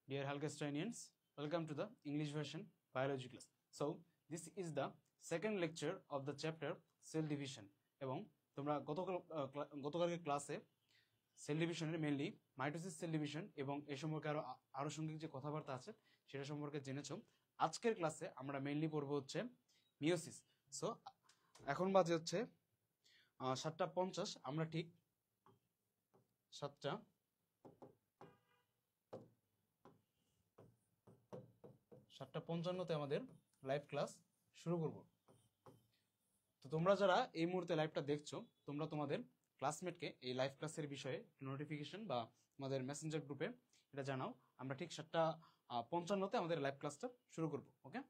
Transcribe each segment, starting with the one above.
Dear Halkastanians, welcome to the English version biology class. So, this is the second lecture of the chapter cell division. এবং তোমরা গতকালকে ক্লাসে sell ডিভিশনের mainly mitosis cell division এবং এই সম্পর্কে আরো আনুষঙ্গিক যে কথাবার্তা আছে সেটা সম্পর্কে জেনেছো। আজকের ক্লাসে আমরা মেইনলি পড়বো হচ্ছে মিওসিস। সো এখন বাজে হচ্ছে 7:50। আমরা ঠিক 7:55-তে আমাদের লাইভ ক্লাস শুরু করব। তো তোমরা যারা এই মুহূর্তে লাইভটা দেখছো, তোমরা তোমাদের ক্লাসমেটকে এই লাইভ ক্লাসের বিষয়ে নোটিফিকেশন বা আমাদের মেসেঞ্জার গ্রুপে এটা জানাও। আমরা ঠিক 7:55-তে আমাদের লাইভ ক্লাসটা শুরু করব। ওকে,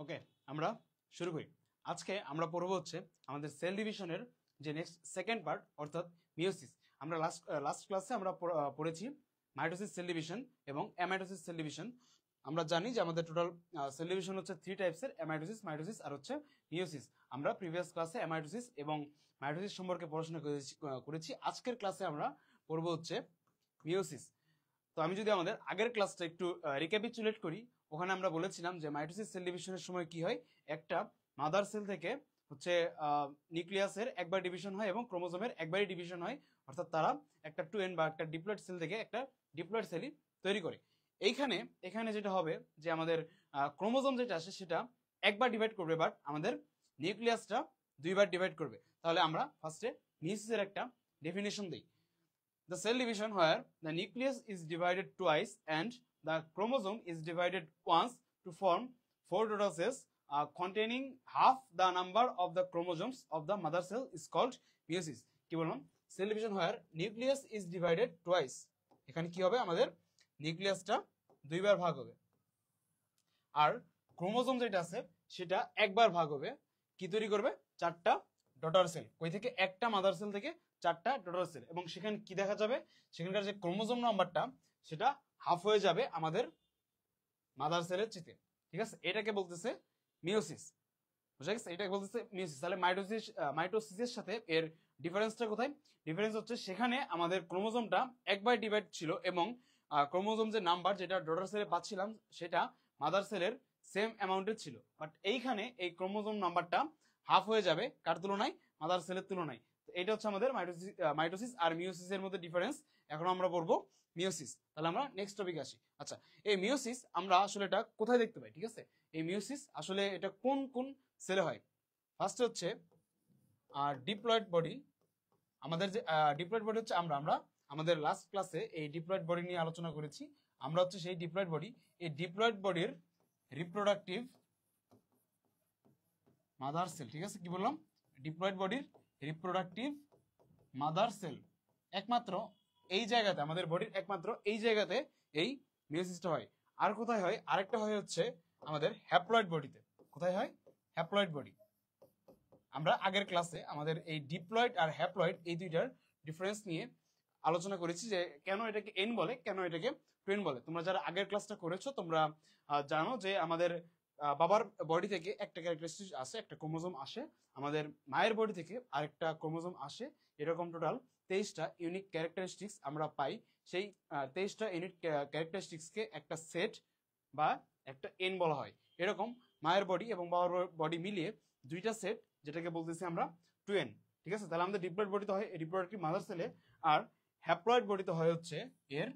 ওকে, আমরা শুরু করি। আজকে আমরা পড়বো হচ্ছে আমাদের সেল ডিভিশনের যে নেক্সট সেকেন্ড পার্ট, অর্থাৎ মিওসিস। আমরা লাস্ট ক্লাসে আমরা পড়েছি মাইটোসিস সেল ডিভিশন এবং অ্যামাইটোসিস সেল ডিভিশন। আমরা জানি যে আমাদের টোটাল সেল ডিভিশন হচ্ছে 3 টাইপসের, অ্যামাইটোসিস, মাইটোসিস আর হচ্ছে মিওসিস। আমরা প্রিভিয়াস ক্লাসে অ্যামাইটোসিস এবং মাইটোসিস সম্পর্কে পড়াশোনা করেছি। আজকের ক্লাসে আমরা পড়বো হচ্ছে মিওসিস। তো আমি যদি আমাদের আগের ক্লাসটা একটু রিক্যাপিচুলেট করি, ওখানে আমরা বলেছিলাম যে মাইটোসিস সেল ডিভিশনের সময় কি হয়, একটা মাদার সেল থেকে হচ্ছে নিউক্লিয়াসের একবার ডিভিশন হয় এবং ক্রোমোজোমের একবারই ডিভিশন হয়, অর্থাৎ তারা একটা 2n বা একটা ডিপ্লয়েড সেল থেকে একটা ডিপ্লয়েড সেলই তৈরি করে। এখানে যেটা হবে যে আমাদের ক্রোমোজোম যেটা আসে সেটা একবার ডিভাইড করবে, বাট আমাদের নিউক্লিয়াসটা 2বার ডিভাইড করবে। তাহলে আমরা ফার্স্টে মিওসিসের একটা ডেফিনেশন দিই। the cell division where the nucleus is divided twice and the chromosome is divided once to form 4 daughter cells containing half the number of the chromosomes of the mother cell is called meiosis. কি বললাম? cell division where nucleus is divided twice, এখানে কি হবে, আমাদের নিউক্লিয়াসটা দুইবার ভাগ হবে, আর chromosome যেটা আছে সেটা একবার ভাগ হবে। কি তৈরি করবে? 4টা ডটার সেল। কই থেকে? একটা মাদার সেল থেকে 4টা ডটার সেল, এবং সেখানে কি দেখা যাবে? সেখানকার যে ক্রোমোজোম নাম্বারটা সেটা হাফ হয়ে যাবে আমাদের মাদার সেলের চেয়ে। ঠিক আছে, এটাকে বলতেছে মিওসিস। বুঝা গেছে? এটাকে বলতেছে মিওসিস। তাহলে মাইটোসিসের সাথে এর ডিফারেন্সটা কোথায়? ডিফারেন্স হচ্ছে সেখানে আমাদের ক্রোমোজোমটা একবার ডিভাইড ছিল, এবং ক্রোমোজোম যে নাম্বার যেটা ডটার সেলে পাচ্ছিলাম সেটা মাদার সেলের সেম অ্যামাউন্টের ছিল। বাট এইখানে এই ক্রোমোজোম নাম্বারটা হাফ হয়ে যাবে কার তুলনায়? মাদার সেলের তুলনায়। তো এটা হচ্ছে আমাদের মাইটোসিস আর মিওসিসের মধ্যে ডিফারেন্স। এখন আমরা পড়বো মিওসিস। তাহলে আমরা নেক্সট টপিকে আসি। আচ্ছা, এই মিওসিস আমরা আসলে এটা কোথায় দেখতে পাই? ঠিক আছে, এই মিওসিস আসলে এটা কোন কোন সেলে হয়? ফার্স্ট হচ্ছে ডিপ্লয়েড বডি। আমাদের যে ডিপ্লয়েড বডি হচ্ছে আমরা আমাদের লাস্ট ক্লাসে এই ডিপ্লয়েড বডি নিয়ে আলোচনা করেছি। আমরা হচ্ছে সেই ডিপ্লয়েড বডি, এই ডিপ্লয়েড বডির রিপ্রোডাক্টিভ মাদার সেল। ঠিক আছে, কি বললাম? ডিপ্লয়েড বডির রিপ্রোডাক্টিভ মাদার সেল একমাত্র এই জায়গাতে, আমাদের বডির একমাত্র এই জায়গাতে এই মিওসিসটা হয়। আর কোথায় হয়? আরেকটা হয় হচ্ছে আমাদের হ্যাপ্লয়েড বডিতে। কোথায় হয়? Haploid body. আমরা আগের ক্লাসে আমাদের এই ডিপ্লয়েড আর হ্যাপ্লয়েড এই দুইটার ডিফারেন্স নিয়ে আলোচনা করেছি, যে কেন এটাকে এন বলে, কেন এটাকে টুয়েন বলে। তোমরা যারা আগের ক্লাসটা করেছো তোমরা জানো যে আমাদের বাবার বডি থেকে একটা ক্যারেক্টারিস্টিক আসে, একটা ক্রোমোজোম আসে, আমাদের মায়ের বডি থেকে আরেকটা ক্রোমোজোম আসে। এরকম টোটাল 23টা ইউনিক ক্যারেক্টারিস্টিক্স আমরা পাই। সেই 23টা ইউনিক ক্যারেক্টারিস্টিক্সকে একটা সেট বা একটা এন বলা হয়। এরকম মায়ের বডি এবং বাবার বডি মিলিয়ে দুইটা সেট, যেটাকে বলতেছি আমরা টুয়েন। ঠিক আছে, তাহলে আমাদের ডিপ্লয়েড বডিতে হয় রিপ্রোডাক্টিভ মাদার সেলে, আর হ্যাপ্লয়েড বডিতে হয় হচ্ছে এর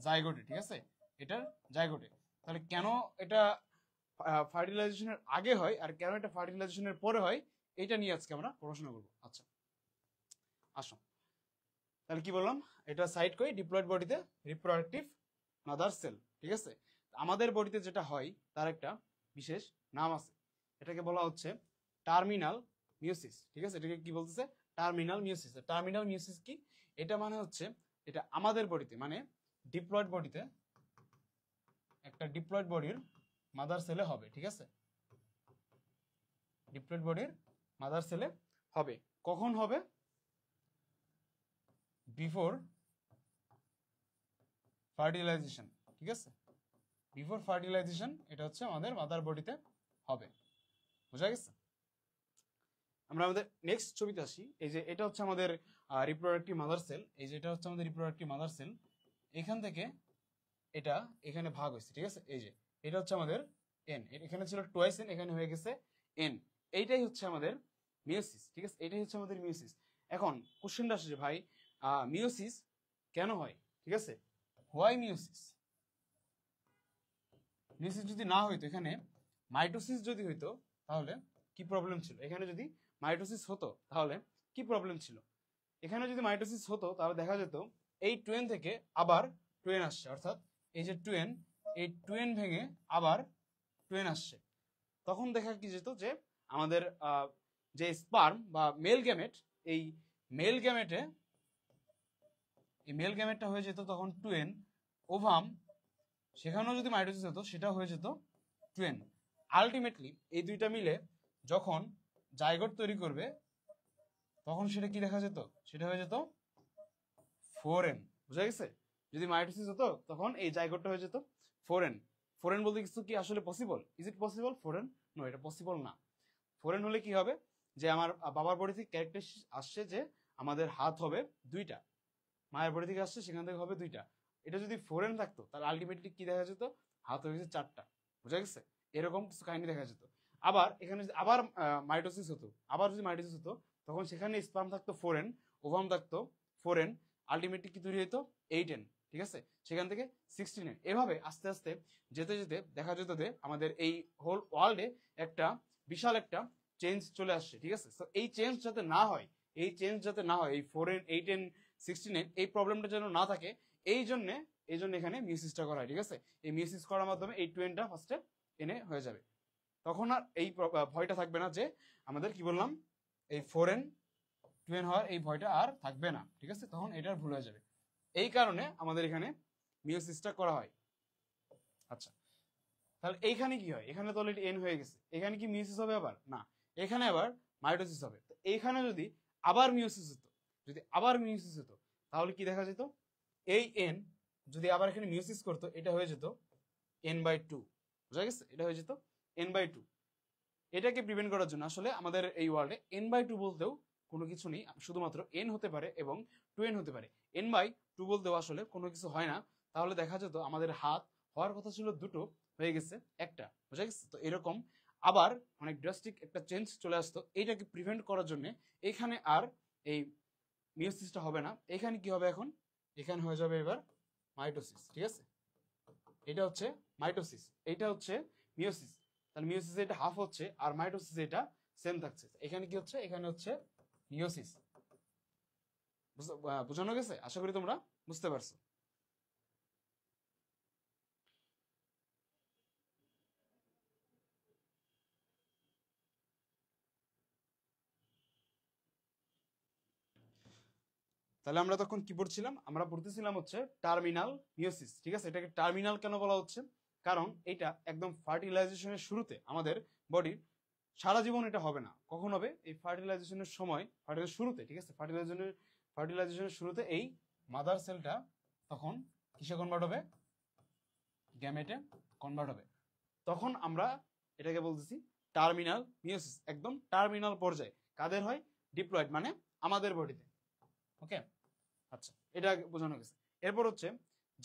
জাইগোটে। ঠিক আছে, এটার জাইগোটে। তাহলে কেন এটা ফার্টিলাইজেশনের আগে হয় আর কেন এটা ফার্টিলাইজেশনের পরে হয়, এটা নিয়ে আজকে আমরা পড়াশোনা করবো। আচ্ছা, আসো তাহলে কি বললাম? এটা সাইড করি ডিপ্লয়েড বডিতে রিপ্রোডাক্টিভ মাদার সেল। ঠিক আছে, আমাদের বডিতে যেটা হয় তার একটা বিশেষ নাম আছে, এটাকে বলা হচ্ছে টার্মিনাল মিওসিস। ঠিক আছে, এটাকে কি বলতেছে? Terminal meiosis. টার্মিনাল মিওসিস কি? এটা মানে হচ্ছে এটা আমাদের বডিতে, মানে ডিপ্লয়েড বডিতে, একটা ডিপ্লয়েড বডির মাদার সেলে হবে। ঠিক আছে, ডিপ্লয়েড বডির মাদার সেলে হবে। কখন হবে? Before fertilisation. ঠিক আছে, বিফোর ফার্টিলাইজেশন এটা হচ্ছে আমাদের মাদার বডিতে হবে। বুঝা গেছে? আমরা আমাদের নেক্সট ছবিতে আসি। এই যে এটা হচ্ছে আমাদের রিপ্রোডাক্টিভ মাদার সেল। এই যে এটা হচ্ছে আমাদের রিপ্রোডাক্টিভ মাদার সেল। এখান থেকে এটা এখানে ভাগ হয়েছে। ঠিক আছে, এই যে এটা হচ্ছে আমাদের এন, এখানে ছিল টুয়াইস এন, এখানে হয়ে গেছে এন। এইটাই হচ্ছে আমাদের মিওসিস। ঠিক আছে, এটাই হচ্ছে আমাদের মিওসিস। এখন কোশ্চেনটা আসছে যে ভাই মিওসিস কেন হয়? ঠিক আছে, হোয়াই মিওসিস? মিওসিস যদি না হইতো, এখানে মাইটোসিস যদি হইতো তাহলে কি প্রবলেম ছিল? এখানে যদি মাইটোসিস হতো তাহলে কি প্রবলেম ছিল? এখানে যদি মাইটোসিস হতো তাহলে দেখা যেত এই টুয়েন থেকে আবার টুয়েন আসছে, অর্থাৎ এই যে টুয়েন, এই টুয়েন ভেঙে আবার টুয়েন আসছে। তখন দেখা কি যেত যে আমাদের যে স্পার্ম বা মেল গ্যামেট, এই মেল গ্যামেটটা হয়ে যেত তখন টুয়েন। ওভাম, সেখানেও যদি মাইটোসিস হতো সেটাও হয়ে যেত টুয়েন। আলটিমেটলি এই দুইটা মিলে যখন জাইগোট তৈরি করবে তখন সেটা কি দেখা যেত? সেটা হয়ে যেত 4n। বুঝা গেছে? যদি মাইটোসিস হতো তখন এই জাইগোটটা হয়ে যেত 4n। 4n বলতে কিছু কি আসলে possible? Is it possible 4n? No, এটা পসিবল না। 4n হলে কি হবে? যে আমার বাবার বডি থেকে ক্যারেক্টারিস্টিক আসছে যে আমাদের হাত হবে 2টা, মায়ের বডি থেকে আসছে সেখান থেকে হবে 2টা। এটা যদি 4n থাকতো তাহলে আলটিমেটলি কি দেখা যেত? হাত হয়ে গেছে 4টা। বুঝা গেছে? এরকম কিছু কাহিনী দেখা যেত। আবার এখানে যদি আবার মাইটোসিস হতো, আবার যদি মাইটোসিস হতো তখন সেখানে স্পার্ম থাকতো 4n, ওভাম থাকতো 4n, আলটিমেটলি কি তৈরি হতো? 8n। ঠিক আছে, সেখান থেকে 16n। এভাবে আস্তে আস্তে যেতে যেতে দেখা যেত যে আমাদের এই হোল ওয়ার্ল্ডে একটা বিশাল একটা চেঞ্জ চলে আসছে। ঠিক আছে, তো এই চেঞ্জ যাতে না হয়, এই 4n 8n 69 এই প্রবলেমটা যেন না থাকে এই জন্য এখানে মিউসিসটা করা হয়, ঠিক আছে। এই মিউসিস করার মাধ্যমে এই 2n টা ফার্স্টে এনে হয়ে যাবে, তখন আর এই ভয়টা থাকবে না যে আমাদের কি বললাম এই 4n 2n হওয়ার এই ভয়টা আর থাকবে না, ঠিক আছে। তখন এটার ভুল হয়ে যাবে, এই কারণে আমাদের এখানে মিউসিসটা করা হয়। আচ্ছা, তাহলে এইখানে কি হয়, এখানে তো অলরেডি n হয়ে গেছে, এখানে কি মিউসিস হবে আবার না, এখানে আবার মাইটোসিস হবে। তো এইখানে যদি আবার মিউসিস হতো, তাহলে কি দেখা যেত, এই n যদি আবার এখানে মিউসিস করতো এটা হয়ে যেত n/2, বুঝা গেছে, এটা হয়ে যেত n/2। এটাকে প্রিভেন্ট করার জন্য আসলে আমাদের এই ওয়ার্ল্ডে n/2 বলতেও কোনো কিছু নেই, শুধুমাত্র n হতে পারে এবং 2n হতে পারে। n/2 বলতেও আসলে কোনো কিছু হয় না, তাহলে দেখা যেত আমাদের হাত হওয়ার কথা ছিল দুটো, হয়ে গেছে একটা, বুঝা গেছে। তো এরকম আবার অনেক ড্রাস্টিক একটা চেঞ্জ চলে আসতো, এইটাকে প্রিভেন্ট করার জন্য এখানে আর এই মিওসিসটা হবে না, এখানে কি হবে এখন, এখানে হয়ে যাবে এবার মাইটোসিস, ঠিক আছে। এটা হচ্ছে মাইটোসিস, এটা হচ্ছে মিওসিস। তাহলে মিওসিস এটা হাফ হচ্ছে আর মাইটোসিস এটা সেম থাকছে। এখানে কি হচ্ছে, এখানে হচ্ছে মিওসিস। বোঝানো গেছে, আশা করি তোমরা বুঝতে পারছো। তাহলে আমরা তখন কি পড়ছিলাম, আমরা পড়তেছিলাম হচ্ছে টার্মিনাল মিওসিস, ঠিক আছে। এটাকে টার্মিনাল কেন বলা হচ্ছে, কারণ এটা একদম ফার্টিলাইজেশনের শুরুতে, আমাদের বডির সারা জীবন এটা হবে না, কখন হবে, এই ফার্টিলাইজেশনের সময়, শুরুতে, ঠিক আছে। ফার্টিলাইজেশনের শুরুতে এই মাদার সেলটা তখন কিসে কনভার্ট হবে, গ্যামেটে কনভার্ট হবে, তখন আমরা এটাকে বলতেছি টার্মিনাল মিওসিস, একদম টার্মিনাল পর্যায়ে কাদের হয়, ডিপ্লয়েড মানে আমাদের বডিতে, ওকে। আচ্ছা, এটা বোঝানো গেছে। এরপর হচ্ছে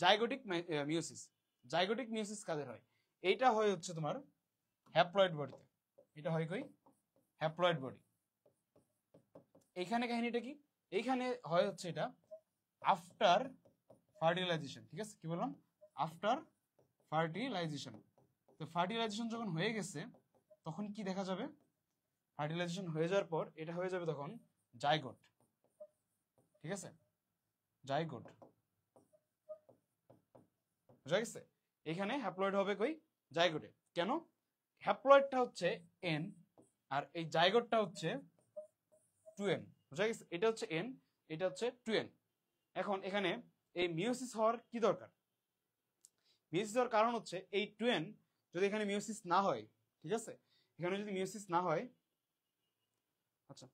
জাইগোটিক মিওসিস। জাইগোটিক মিওসিস কাদের হয়, এইটা হয় হচ্ছে তোমার হ্যাপ্লয়েড বডিতে, এটা হয় কই, হ্যাপ্লয়েড বডি। এইখানে কাহিনীটা কি, এইখানে হয় হচ্ছে এটা আফটার ফার্টিলাইজেশন, ঠিক আছে। কি বললাম, আফটার ফার্টিলাইজেশন। তো ফার্টিলাইজেশন যখন হয়ে গেছে তখন কি দেখা যাবে, ফার্টিলাইজেশন হয়ে যাওয়ার পর এটা হয়ে যাবে তখন জাইগোট, ঠিক আছে, জাইগোট, বুঝা গেছে। এখানে হ্যাপ্লয়েড হবে কই, জাইগোটে। কেন, হ্যাপ্লয়েডটা হচ্ছে n আর এই জাইগোটটা হচ্ছে 2n, বুঝা গেছে। এটা হচ্ছে n, এটা হচ্ছে 2n। এখন এখানে এই মিওসিস হওয়ার কি দরকার, মিওসিস হওয়ার কারণ হচ্ছে এই 2n যদি এখানে মিওসিস না হয়, ঠিক আছে, এখানে যদি মিওসিস না হয়, আচ্ছা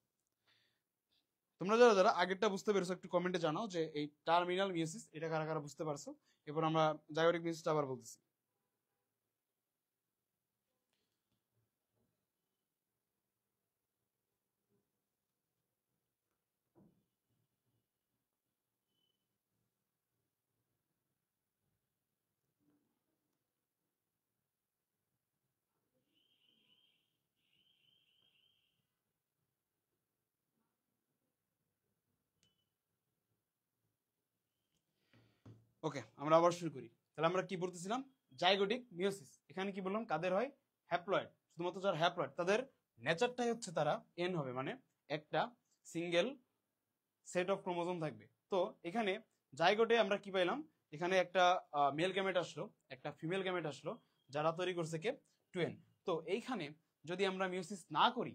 তোমরা যারা যারা আগেরটা বুঝতে পেরেছো একটু কমেন্টে জানাও যে এই টার্মিনাল মিওসিস এটা কারা কারা বুঝতে পারছো। এরপর আমরা জাইগোটিক মিওসিসটা আবার বলতেছি। ওকে, আমরা আবার শুরু করি। তাহলে আমরা কি বলতেছিলাম, জাইগোটিক মিওসিস, এখানে কি বললাম কাদের হয়, হ্যাপ্লয়েড। শুধুমাত্র যারা হ্যাপ্লয়েড তাদের নেচারটাই হচ্ছে তারা এন হবে, মানে একটা সিঙ্গেল সেট অফ ক্রোমোজোম থাকবে। তো এখানে জাইগোটে আমরা কি পাইলাম, এখানে একটা মেল গ্যামেট আসলো, একটা ফিমেল গ্যামেট আসলো, যারা তৈরি করছে কে, 2n। তো এইখানে যদি আমরা মিওসিস না করি,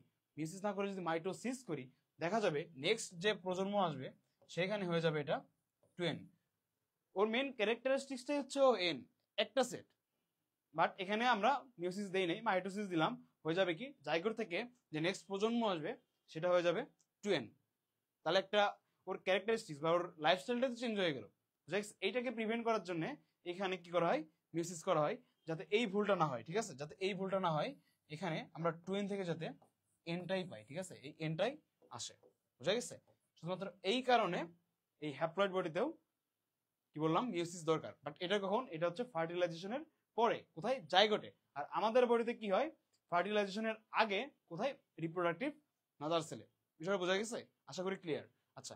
যদি মাইটোসিস করি, দেখা যাবে নেক্সট যে প্রজন্ম আসবে সেখানে হয়ে যাবে এটা 2n। ওর মেন ক্যারেক্টারিস্টিক্সটাই হচ্ছে ও এন, একটা সেট। বাট এখানে আমরা মিওসিস দেই নাই, মাইটোসিস দিলাম, হয়ে যাবে কি, জাইগোট থেকে যে নেক্সট প্রজন্ম আসবে সেটা হয়ে যাবে 2n। তাহলে একটা ওর ক্যারেক্টারিস্টিক্স বা ওর লাইফস্টাইলটা তো চেঞ্জ হয়ে গেল। এইটাকে প্রিভেন্ট করার জন্য এখানে কি করা হয়, মিওসিস করা হয়, যাতে এই ভুলটা না হয়, ঠিক আছে, যাতে এই ভুলটা না হয়। এখানে আমরা 2n থেকে যাতে এনটাই পাই, ঠিক আছে, এই এনটাই আসে, বুঝা গেছে। শুধুমাত্র এই কারণে এই হ্যাপ্লয়েড বডিতেও কি বললাম মিওসিস দরকার। বাট এটা কখন, এটা হচ্ছে ফার্টিলাইজেশনের পরে, কোথায়, জাইগোটে। আর আমাদের বডিতে কি হয়, ফার্টিলাইজেশনের আগে, কোথায়, রিপ্রোডাক্টিভ মাদার সেলে। বিষয়টা বোঝা গেছে, আশা করি ক্লিয়ার। আচ্ছা,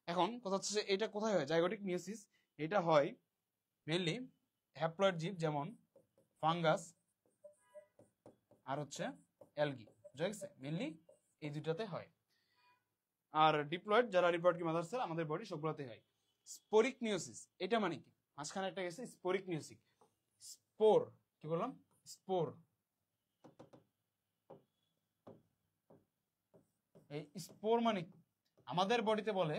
এখন কথা হচ্ছে যে এটা কোথায় হয়, জাইগোটিক মিওসিস এটা হয় মেনলি হ্যাপ্লয়েড জীব, যেমন ফাঙ্গাস আর হচ্ছে অ্যালগি, বুঝা গেছে, মেনলি এই দুটাতে হয়। আর ডিপ্লয়েড যারা রিপোর্ট কি মাদার সেল আমাদের বডি সবগুলোতে হয়। স্পোরিক মিওসিস এটা মানে কি, মাঝখানে একটা গেছে স্পোরিক মিওসিস। স্পোর কি বললাম, স্পোর। এই স্পোর মানে আমাদের বডিতে বলে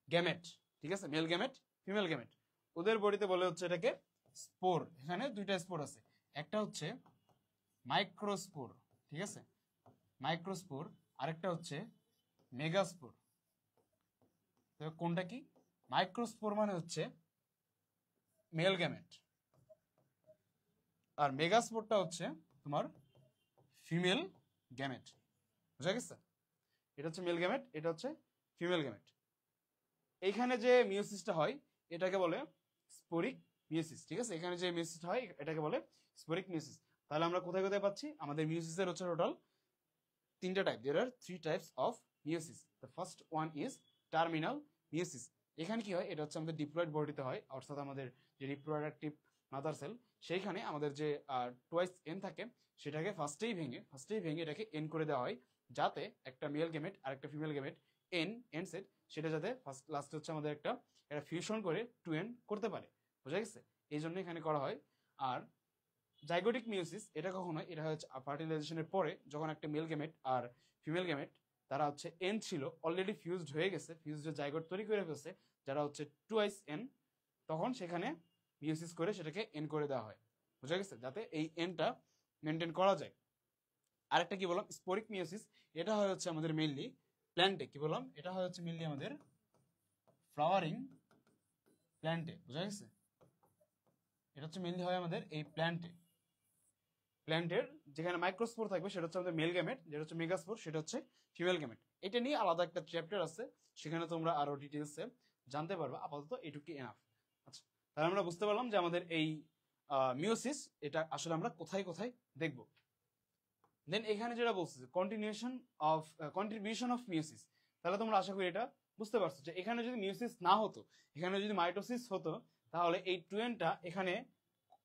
গ্যামেট, ঠিক আছে, মেল গ্যামেট ফিমেল গ্যামেট, ওদের বডিতে বলে হচ্ছে এটাকে স্পোর। এখানে দুইটা স্পোর আছে, একটা হচ্ছে মাইক্রোস্পোর, ঠিক আছে, মাইক্রোস্পোর, আরেকটা হচ্ছে মেগাস্পোর। কোনটা কি, মাইক্রোস্পোর মানে হচ্ছে মেল গ্যামেট, আর মেগাস্পোরটা হচ্ছে তোমার ফিমেল গ্যামেট। বুঝা গেছে, এটা হচ্ছে মেল গ্যামেট, এটা হচ্ছে ফিমেল গ্যামেট। এইখানে যে মিওসিসটা হয় এটাকে বলে স্পোরিক মিওসিস, ঠিক আছে, এখানে যে মিওসিসটা হয় এটাকে বলে স্পোরিক মিওসিস। তাহলে আমরা কোথায় কোথায় পাচ্ছি, আমাদের মিওসিসের হচ্ছে টোটাল তিনটা type, there are 3 types of meiosis. The first one is terminal meiosis. এখানে কি হয়, এটা হচ্ছে আমাদের ডিপ্লয়েড বডিতে হয়, অর্থাৎ আমাদের যে রিপ্রোডাক্টিভ মাদার সেল সেইখানে আমাদের যে টুয়াইস এন থাকে সেটাকে ফার্স্টেই ভেঙে এটাকে এন করে দেওয়া হয়, যাতে একটা মেল গেমেট আর একটা ফিমেল গেমেট এন সেট সেটা যাতে ফার্স্ট লাস্টে হচ্ছে আমাদের একটা ফিউশন করে টু এন করতে পারে। বুঝা গেছে, এই জন্য এখানে করা হয়। আর জাইগোটিক মিওসিস এটা কখন হয়, এটা হচ্ছে ফার্টিলাইজেশনের পরে, যখন একটা মেল গেমেট আর ফিমেল গেমেট তারা হচ্ছে এন ছিল অলরেডি ফিউজড হয়ে গেছে, ফিউজড জাইগোট তৈরি করে ফেলছে যারা হচ্ছে টুয়াইস এন, তখন সেখানে মিওসিস করে সেটাকে এন করে দেওয়া হয়। বুঝা গেছে, যাতে এই এনটা মেনটেন করা যায়। আরেকটা কি বললাম, স্পোরিক মিওসিস, এটা হয় হচ্ছে আমাদের মেইনলি প্ল্যান্টে, কি বললাম, এটা হয় হচ্ছে মেইনলি আমাদের ফ্লাওয়ারিং প্ল্যান্টে। বুঝা গেছে, এটা হচ্ছে মেইনলি হয় আমাদের এই প্ল্যান্টের যেখানে মাইক্রোস্পোর থাকবে সেটা হচ্ছে আমাদের মেল গ্যামেট, যেটা হচ্ছে মেগাস্পোর সেটা হচ্ছে ফিমেল গ্যামেট। এটা নিয়ে আলাদা একটা চ্যাপ্টার আছে, সেখানে তোমরা আরো ডিটেলসে জানতে পারবে, আপাতত এটুকু এনাফ। আচ্ছা, তাহলে আমরা বুঝতে পারলাম যে আমাদের এই মিওসিস এটা আসলে আমরা কোথায় কোথায় দেখব। দেন এখানে যেটা বলছে কন্ট্রিবিউশন অফ মিওসিস, তাহলে তোমরা আশা করি এটা বুঝতে পারছো যে এখানে যদি মিওসিস না হতো, এখানে যদি মাইটোসিস হতো, তাহলে এই টুয়েনটা এখানে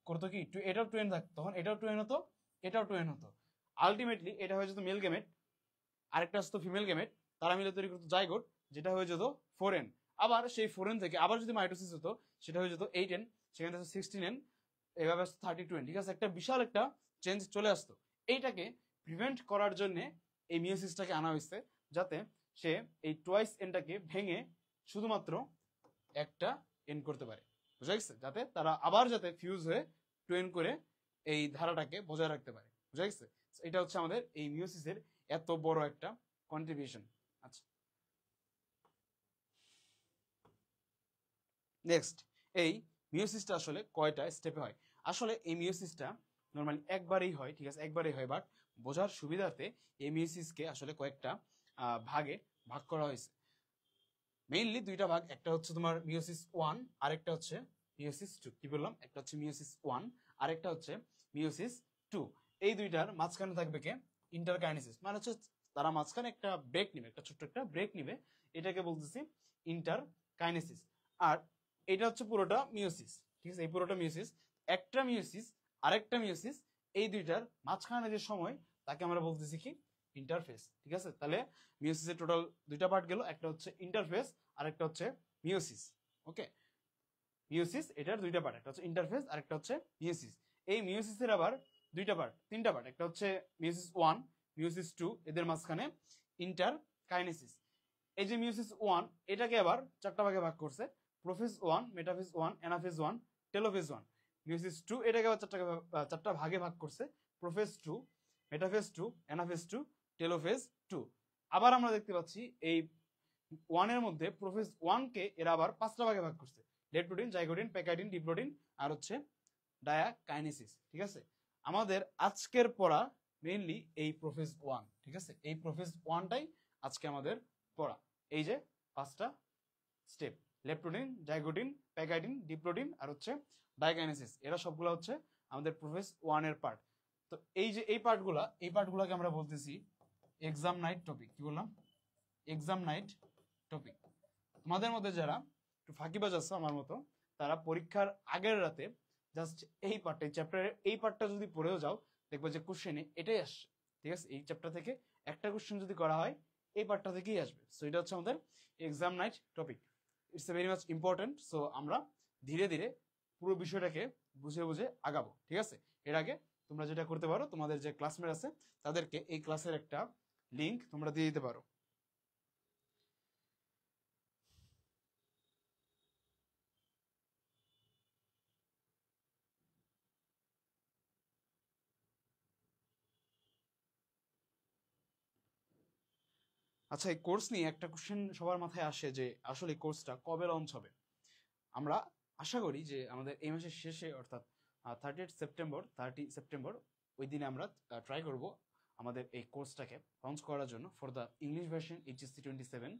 করতো কি, এটাও টুয়েন থাকতো, তখন এটাও টুয়েন হতো, এটাও টুয়েন হতো। আলটিমেটলি এটা হয়ে যেত মেল গেমেট, আরেকটা আসতো ফিমেল গেমেট, তারা মিলে তৈরি করতো জাইগোট, যেটা হয়ে যেত 4n। আবার সেই 4n থেকে আবার যদি মাইটোসিস হতো সেটা হয়ে যেত 8n, সেখানে 16n, এভাবে 32n। ঠিক আছে, একটা বিশাল একটা চেঞ্জ চলে আসতো। এইটাকে প্রিভেন্ট করার জন্য এই মিওসিসটাকে আনা হয়েছে, যাতে সে এই টুয়াইস এনটাকে ভেঙে শুধুমাত্র একটা এন করতে পারে। বুঝা গেছে, যাতে তারা আবার যাতে ফিউজ হয়ে টুয়েন করে এই ধারাটাকে বজায় রাখতে পারে। বুঝা গেছে, এটা হচ্ছে আমাদের এই মিওসিসের এত বড় একটা কন্ট্রিবিউশন। আচ্ছা, নেক্সট, এই মিওসিসটা আসলে কয়টা স্টেপে হয়? আসলে এই মিওসিসটা নর্মালি একবারেই হয়, ঠিক আছে, একবারেই হয়, বাট বোঝার সুবিধার্থে এই মিওসিসকে আসলে কয়েকটা ভাগে ভাগ করা হয়েছে। মেইনলি দুইটা ভাগ, একটা হচ্ছে তোমার মিওসিস 1, আরেকটা হচ্ছে মিওসিস 2। কি বললাম, একটা হচ্ছে মিওসিস 1, আরেকটা হচ্ছে মিওসিস 2। এই দুইটার মাঝখানে থাকবে কে, ইন্টারকাইনেসিস, মানে হচ্ছে তারা মাঝখানে একটা ব্রেক নিবে, একটা ছোট্ট একটা ব্রেক নিবে, এটাকে বলতেছি ইন্টারকাইনেসিস। আর এটা হচ্ছে পুরোটা মিওসিস, ঠিক আছে, এই পুরোটা মিওসিস। একটা মিওসিস আরেকটা মিওসিস, এই দুইটার মাঝখানে যে সময় তাকে আমরা বলতেছি কি, ইন্টারফেস। ঠিক আছে, তাহলে মিওসিসের টোটাল দুইটা পার্ট গেল, একটা হচ্ছে ইন্টারফেস আর একটা হচ্ছে মিওসিস। ওকে, মিওসিস এটার দুইটা পার্ট, একটা হচ্ছে ইন্টারফেস আর একটা হচ্ছে মিওসিস। এই মিওসিসের আবার তিনটা পার্ট, একটা হচ্ছে মিওসিস 1, মিওসিস 2, এদের মাঝখানে ইন্টারকাইনেসিস। এই যে মিওসিস 1 এটাকে আবার চারটা ভাগে ভাগ করছে, prophase 1, metaphase 1, anaphase 1, telophase 1। Meiosis 2 এটাকে আবার চারটা ভাগে ভাগ করছে, প্রোফেজ 2, মেটাফেজ 2, অ্যানাফেজ 2, টেলোফেজ 2। আবার আমরা দেখতে পাচ্ছি এই 1 এর মধ্যে প্রোফেজ 1 কে এরা আবার পাঁচটা ভাগে ভাগ করছে, লেট্রোডিন, জাইগোডিন, প্যাকাইডিন, ডিপ্লোডিন আর হচ্ছে ডায়াকাইনেসিস। ঠিক আছে, আমাদের আজকের পড়া মেইনলি এই প্রোফেজ 1। ঠিক আছে, এই প্রোফেজ 1টাই আজকে আমাদের পড়া। এই যে পাঁচটা স্টেপ, লেপটোডিন, জাইগোডিন, প্যাকাইডিন, ডিপ্লোডিন আর হচ্ছে ডায়াকাইনেসিস, এরা সবগুলো হচ্ছে আমাদের প্রোফেজ 1 এর পার্ট। তো এই যে এই পার্টগুলোকে আমরা বলতেছি এক্সাম নাইট টপিক। কি বললাম, এক্সাম নাইট টপিক। তোমাদের মধ্যে যারা একটু ফাঁকিবাজ আছে আমার মতো, তারা পরীক্ষার আগের রাতে জাস্ট এই পার্টটা, এই চ্যাপ্টারের এই পার্টটা যদি পড়েও যাও, দেখবে যে কোশ্চেনে এটাই আসছে। ঠিক আছে, এই চ্যাপ্টার থেকে একটা কোশ্চেন যদি করা হয় এই পার্টটা থেকেই আসবে। সো এটা হচ্ছে আমাদের exam night topic. It's a very much important. So আমরা ধীরে ধীরে পুরো বিষয়টাকে বুঝে বুঝে আগাবো, ঠিক আছে? এর আগে তোমরা যেটা করতে পারো, তোমাদের যে ক্লাসমেট আছে তাদেরকে এই ক্লাসের একটা লিংক তোমরা দিয়ে দিতে পারো। আচ্ছা, এই কোর্স নিয়ে একটা কোশ্চেন সবার মাথায় আসে যে আসলে এই কোর্সটা কবে লঞ্চ হবে। আমরা আশা করি যে আমাদের এই মাসের শেষে, অর্থাৎ 30 সেপ্টেম্বর ওই দিনে আমরা ট্রাই করব আমাদের এই কোর্সটাকে লঞ্চ করার জন্য for the English version HSC 27।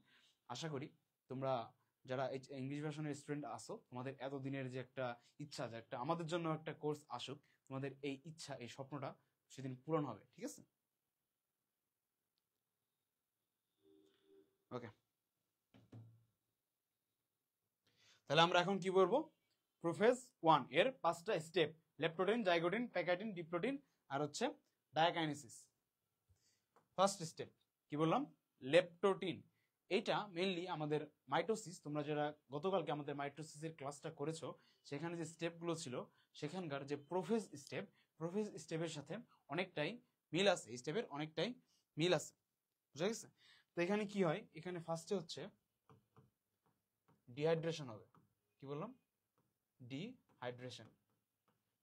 আশা করি তোমরা যারা ইংলিশ ভার্সনের স্টুডেন্ট আসো, তোমাদের এতদিনের যে একটা ইচ্ছা, যে একটা আমাদের জন্য একটা কোর্স আসুক, তোমাদের এই ইচ্ছা, এই স্বপ্নটা সেদিন পূরণ হবে, ঠিক আছে? ওকে, তাহলে আমরা এখন কি বলবো? প্রোফেজ 1 এর 5টা স্টেপ: লেপটোডিন, জাইগোডিন, প্যাকাটিন, ডিপ্লোডিন আর হচ্ছে ডায়াকাইনেসিস। ফার্স্ট স্টেপ কি বললাম? লেপটোটিন। এইটা মেইনলি আমাদের মাইটোসিস, তোমরা যারা গতকালকে আমাদের মাইটোসিসের ক্লাসটা করেছো, সেখানে যে স্টেপগুলো ছিল সেখানকার যে প্রোফেজ স্টেপের সাথে অনেকটাই মিল আছে, এই স্টেপের অনেকটাই মিল আছে, বুঝা গেছে? তো এখানে কি হয়? এখানে ফার্স্টে হচ্ছে ডিহাইড্রেশন হবে। কি বললাম? ডিহাইড্রেশন।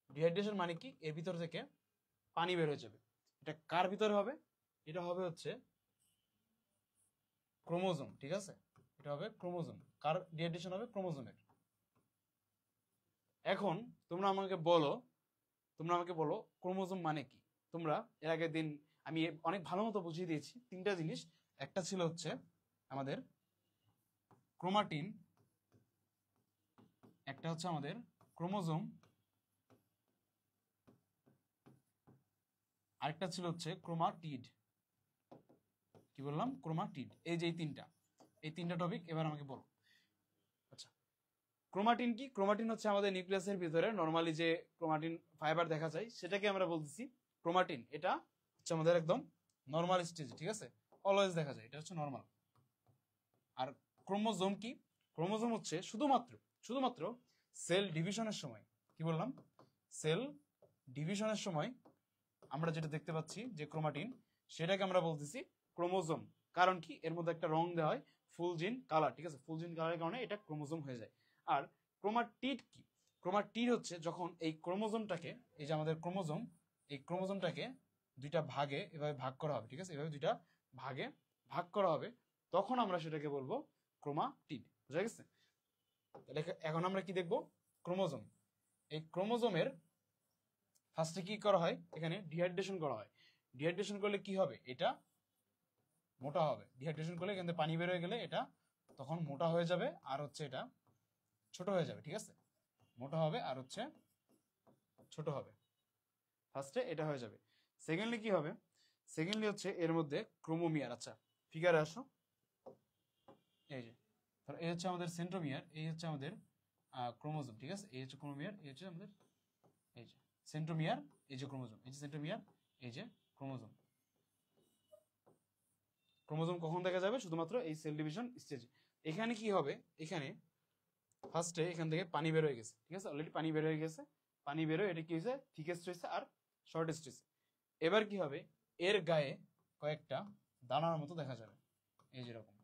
ডিহাইড্রেশন মানে কি? এর ভিতর থেকে পানি বের হয়ে যাবে। এটা কার ভিতরে হবে? এটা হবে হচ্ছে ক্রোমোজোম, ঠিক আছে? এটা হবে ক্রোমোজোম। কার ডিহাইড্রেশন হবে? ক্রোমোজোমের। এখন তোমরা আমাকে বলো ক্রোমোজোম মানে কি? তোমরা এর আগের দিন আমি অনেক ভালো মতো বুঝিয়ে দিয়েছি 3টা জিনিস। একটা ছিল হচ্ছে আমাদের ক্রোমাটিন, একটা হচ্ছে আমাদের ক্রোমোজোম, আরেকটা ছিল হচ্ছে ক্রোমাটিড। কি বললাম? ক্রোমাটিড। এই যে এই তিনটা টপিক এবার আমাকে বলো। আচ্ছা, ক্রোমাটিন কি? ক্রোমাটিন হচ্ছে আমাদের নিউক্লিয়াসের ভিতরে নরমালি যে ক্রোমাটিন ফাইবার দেখা যায় সেটাকে আমরা বলতেছি ক্রোমাটিন। এটা হচ্ছে আমাদের একদম নরমাল স্টেজ, ঠিক আছে? অলওয়েজ দেখা যায়, এটা হচ্ছে নরমাল। আর ক্রোমোজোম কি? ক্রোমোজোম হচ্ছে শুধুমাত্র সেল ডিভিশনের সময়, কি বললাম? সেল ডিভিশনের সময় আমরা যেটা দেখতে পাচ্ছি যে ক্রোমাটিন, সেটাকে আমরা বলতেছি ক্রোমোজোম। কারণ কি? এর মধ্যে একটা রং দেওয়া হয়, ফুলজিন কালার, ঠিক আছে? ফুলজিন কালারের কারণে এটা ক্রোমোজোম হয়ে যায়। আর ক্রোমাটিড কি? ক্রোমাটিড হচ্ছে যখন এই ক্রোমোজোমটাকে, এই যে আমাদের ক্রোমোজোম, এই ক্রোমোজোমটাকে দুইটা ভাগে এভাবে ভাগ করা হবে, ঠিক আছে? এভাবে দুইটা ভাগে ভাগ করা হবে, তখন আমরা সেটাকে বলবো ক্রোমাটিড। বুঝা গেছে? তাহলে এখন আমরা কি দেখবো? ক্রোমোজোম। এই ক্রোমোজোমের ফার্স্টে কি করা হয়? এখানে ডিহাইড্রেশন করা হয়। ডিহাইড্রেশন করলে কি হবে? এটা মোটা হবে। ডিহাইড্রেশন করলে এখান থেকে পানি বের হয়ে গেলে এটা তখন মোটা হয়ে যাবে, আর হচ্ছে এটা ছোট হয়ে যাবে, ঠিক আছে? মোটা হবে আর হচ্ছে ছোট হবে। ফার্স্টে এটা হয়ে যাবে। সেকেন্ডলি কি হবে? সেকেন্ডলি হচ্ছে এর মধ্যে ক্রোমোমিয়ার। আচ্ছা, ফিগারে আসো। এই যে এই হচ্ছে আমাদের সেন্ট্রোমিয়ার, এই হচ্ছে আমাদের ক্রোমোজোম, ঠিক আছে? এই হচ্ছে ক্রোমোমিয়ার, এই হচ্ছে আমাদের এই যে সেন্ট্রোমিয়ার, এই যে ক্রোমোজোম, এই যে সেন্ট্রোমিয়ার, এই যে ক্রোমোজোম। ক্রোমোজোম কখন দেখা যাবে? শুধুমাত্র এই সেল ডিভিশন স্টেজে। এখানে কি হবে? এখানে ফার্স্টে এখান থেকে পানি বের হয়ে গেছে, ঠিক আছে? অলরেডি পানি বের হয়ে গেছে। পানি বের হয়ে এটা কি হয়েছে? থিকেস্ট হয়েছে আর শর্টেস্ট হয়েছে। এবার কি হবে? এর গায়ে কয়েকটা দানার মতো দেখা যাবে, এই যেরকম,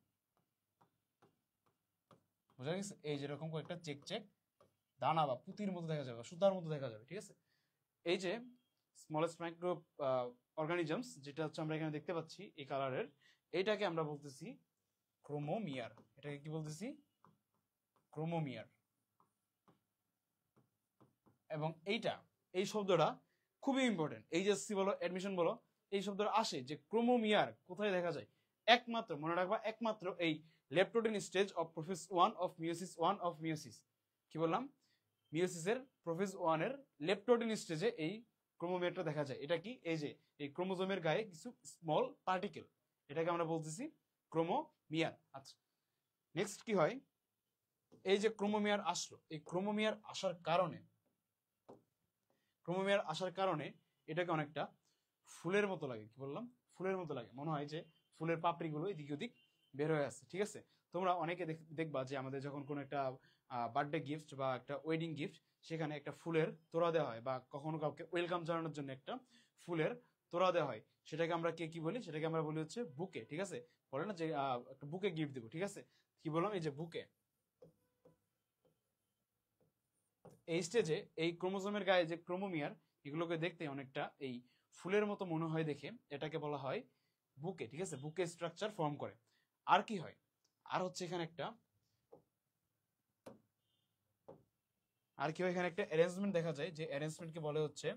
বোঝা গেছে? এই যেরকম কয়েকটা চেক চেক দানা বা পুতির মতো দেখা যাবে, সুতার মতো দেখা যাবে, ঠিক আছে? এই যে স্মলেস্ট মাইক্রো অর্গানিজমস যেটা হচ্ছে আমরা এখানে দেখতে পাচ্ছি এই কালারের, এইটাকে আমরা বলতেছি ক্রোমোমিয়ার। এটাকে কি বলতেছি? ক্রোমোমিয়ার। এবং এই শব্দটা খুবই ইম্পর্টেন্ট। এইচএসসি বলো, অ্যাডমিশন বলো, এই শব্দটা আসে যে ক্রোমোমিয়ার কোথায় দেখা যায়? একমাত্র মনে রাখবা, একমাত্র এই leptotene stage of prophase 1 of meiosis 1 of meiosis. কি বললাম? মিওসিসের প্রোফেজ 1 এর লেপটোডিন স্টেজে এই ক্রোমোমিয়ারটা দেখা যায়। এটা কি? এই যে এই ক্রোমোজোমের গায়ে কিছু স্মল পার্টিকেল, এটাকে আমরা বলতেছি ক্রোমোমিয়ার। আচ্ছা, নেক্সট কি হয়? এই যে ক্রোমোমিয়ার আসলো, এই ক্রোমোমিয়ার আসার কারণে এটাকে অনেকটা ফুলের মতো লাগে। কি বললাম? ফুলের মতো লাগে। মনে হয় যে ফুলের পাপড়িগুলো এদিক ওদিক বের হয়ে আসছে, ঠিক আছে। তোমরা অনেকে দেখবা যে আমাদের যখন কোনো একটা বার্থডে গিফট বা একটা ওয়েডিং গিফট, সেখানে একটা ফুলের তোড়া দেওয়া হয়, বা কখনো কাউকে ওয়েলকাম জানানোর জন্য একটা ফুলের তোড়া দেওয়া হয়, সেটাকে আমরা কি বলি, সেটাকে আমরা বলি হচ্ছে বুকে, ঠিক আছে। বলে না যে একটা বুকে গিফট দেবো, ঠিক আছে, কি বললাম, এই যে বুকে। এই স্টেজে এই ক্রোমোজোমের গায়ে যে ক্রোমোমিয়ার, এগুলোকে দেখতে অনেকটা এই ফুলের মতো মনে হয় দেখে এটাকে বলা হয় বুকে, ঠিক আছে, বুকে স্ট্রাকচার ফর্ম করে। আর কি হয়, আর হচ্ছে এখানে একটা এখানে একটা অ্যারেঞ্জমেন্ট দেখা যায়, যে অ্যারেঞ্জমেন্টকে বলে হচ্ছে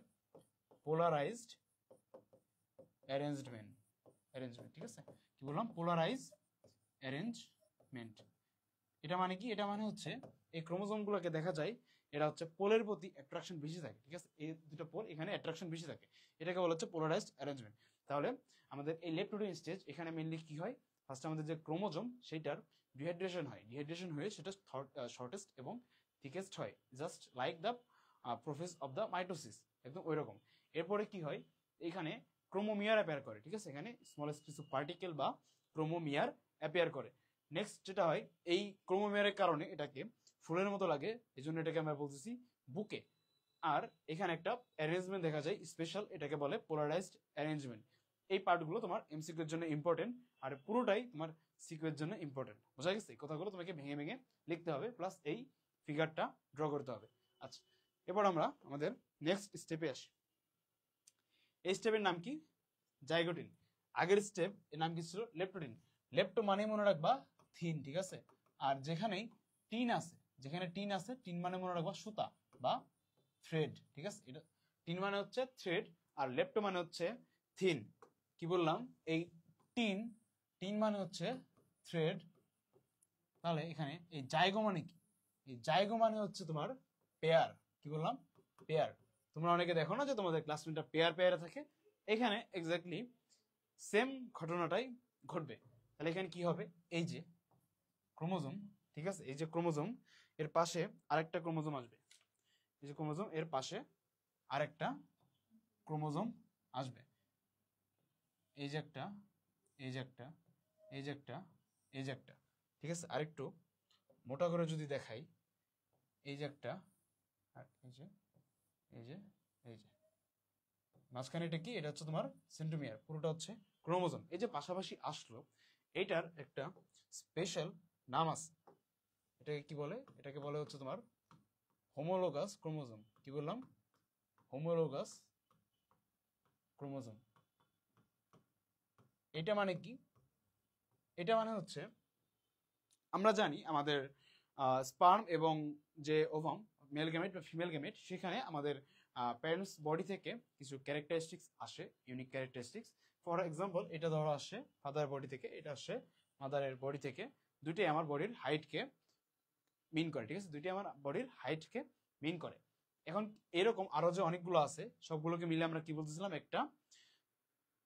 পোলারাইজড অ্যারেঞ্জমেন্ট, ঠিক আছে, কি বললাম, পোলারাইজ অ্যারেঞ্জমেন্ট। এটা মানে কি, এটা মানে হচ্ছে এই ক্রোমোজোমগুলোকে দেখা যায় এরা হচ্ছে পোলের প্রতি অ্যাট্রাকশন বেশি থাকে, ঠিক আছে, এই দুটো পোল এখানে অ্যাট্রাকশন বেশি থাকে, এটাকে বলা হচ্ছে পোলারাইজড অ্যারেঞ্জমেন্ট। তাহলে আমাদের এই লেপ্টোডিন স্টেজ, এখানে মেইনলি কি হয়, ফার্স্ট আমাদের যে ক্রোমোজোম সেটার ডিহাইড্রেশন হয়, ডিহাইড্রেশন হয়ে সেটা শর্টেস্ট এবং থিকেস্ট হয়, just like the process of the mitosis, একদম ওই রকম। এরপরে কি হয়, এখানে ক্রোমোমিয়ার অ্যাপিয়ার করে, ঠিক আছে, এখানে স্মলেস্ট কিছু পার্টিকেল বা ক্রোমোমিয়ার অ্যাপিয়ার করে। নেক্সট যেটা হয়, এই ক্রোমোমিয়ারের কারণে এটাকে ফুলের মতো লাগে, এই জন্য এটাকে আমরা বলতেছি বুকে। আর এখানে একটা অ্যারেঞ্জমেন্ট দেখা যায় স্পেশাল, এটাকে বলে পোলারাইজড অ্যারেঞ্জমেন্ট। এই পার্টগুলো তোমার এমসিকিউ এর জন্য ইম্পর্টেন্ট, আর পুরোটাই তোমার সিকিউ এর জন্য ইম্পর্টেন্ট। বোঝা গেছে, এই কথাগুলো তোমাকে ভেঙে ভেঙে লিখতে হবে, প্লাস এই ফিগারটা ড্র করতে হবে। আচ্ছা, এবার আমরা আমাদের নেক্সট স্টেপে আসি। এই স্টেপের নাম কি, জাইগোটিন। আগের স্টেপ এর নাম কি ছিল, লেপ্টোডিন। লেপ্টো মানে মনে রাখবা থিন, ঠিক আছে, আর যেখানেই টিন আছে, টিন মানে মনে রাখবা সুতা বা থ্রেড, ঠিক আছে। এটা টিন মানে হচ্ছে থ্রেড, আর লেপ্টো মানে হচ্ছে থিন। কি বললাম, এই টিন মানে হচ্ছে থ্রেড। তাহলে এখানে এই জাইগো মানে কি, এই জাইগো মানে হচ্ছে তোমার পেয়ার। কি বললাম, পেয়ার। তোমরা অনেকে দেখো না যে তোমাদের ক্লাসমেটটা পেয়ারে থাকে, এখানে এক্স্যাক্টলি সেম ঘটনাটাই ঘটবে। তাহলে এখানে কি হবে, এই যে ক্রোমোজোম, ঠিক আছে, এই যে ক্রোমোজোম এর পাশে আরেকটা ক্রোমোজোম আসবে, এই যে ক্রোমোজোম এর পাশে আরেকটা ক্রোমোজোম আসবে, এই যে একটা, এই যে একটা, এই যে একটা, এই যে একটা, ঠিক আছে। আরেকটু মোটা করে যদি দেখাই, এই যে একটা, আর এই যে, এই যে, এই যে মাঝখানে এটা কি, এটা হচ্ছে তোমার সেন্ট্রোমিয়ার, পুরোটা হচ্ছে ক্রোমোজোম। এই যে পাশাপাশি আসলো, এইটার একটা স্পেশাল নাম আছে, এটাকে কি বলে, এটাকে বলে হচ্ছে তোমার হোমোলোগাস ক্রোমোজোম। কি বললাম, হোমোলোগাস ক্রোমোজোম। এটা মানে কি, এটা মানে হচ্ছে আমরা জানি আমাদের স্পার্ম এবং যে ওভাম, মেল গ্যামেট বা ফিমেল গ্যামেট, সেখানে আমাদের প্যারেন্টস বডি থেকে কিছু ক্যারেক্টারিস্টিক্স আসে, ইউনিক ক্যারেক্টারিস্টিক্স। ফর এক্সাম্পল, এটা ধরো আসে ফাদার বডি থেকে, এটা আসে মাদারের বডি থেকে, দুইটাই আমার বডির হাইটকে মিন করে, ঠিক আছে, দুইটাই আমার বডির হাইটকে মিন করে। এখন এরকম আরো যে অনেকগুলো আছে, সবগুলোকে মিলে আমরা কি বলতেছিলাম, একটা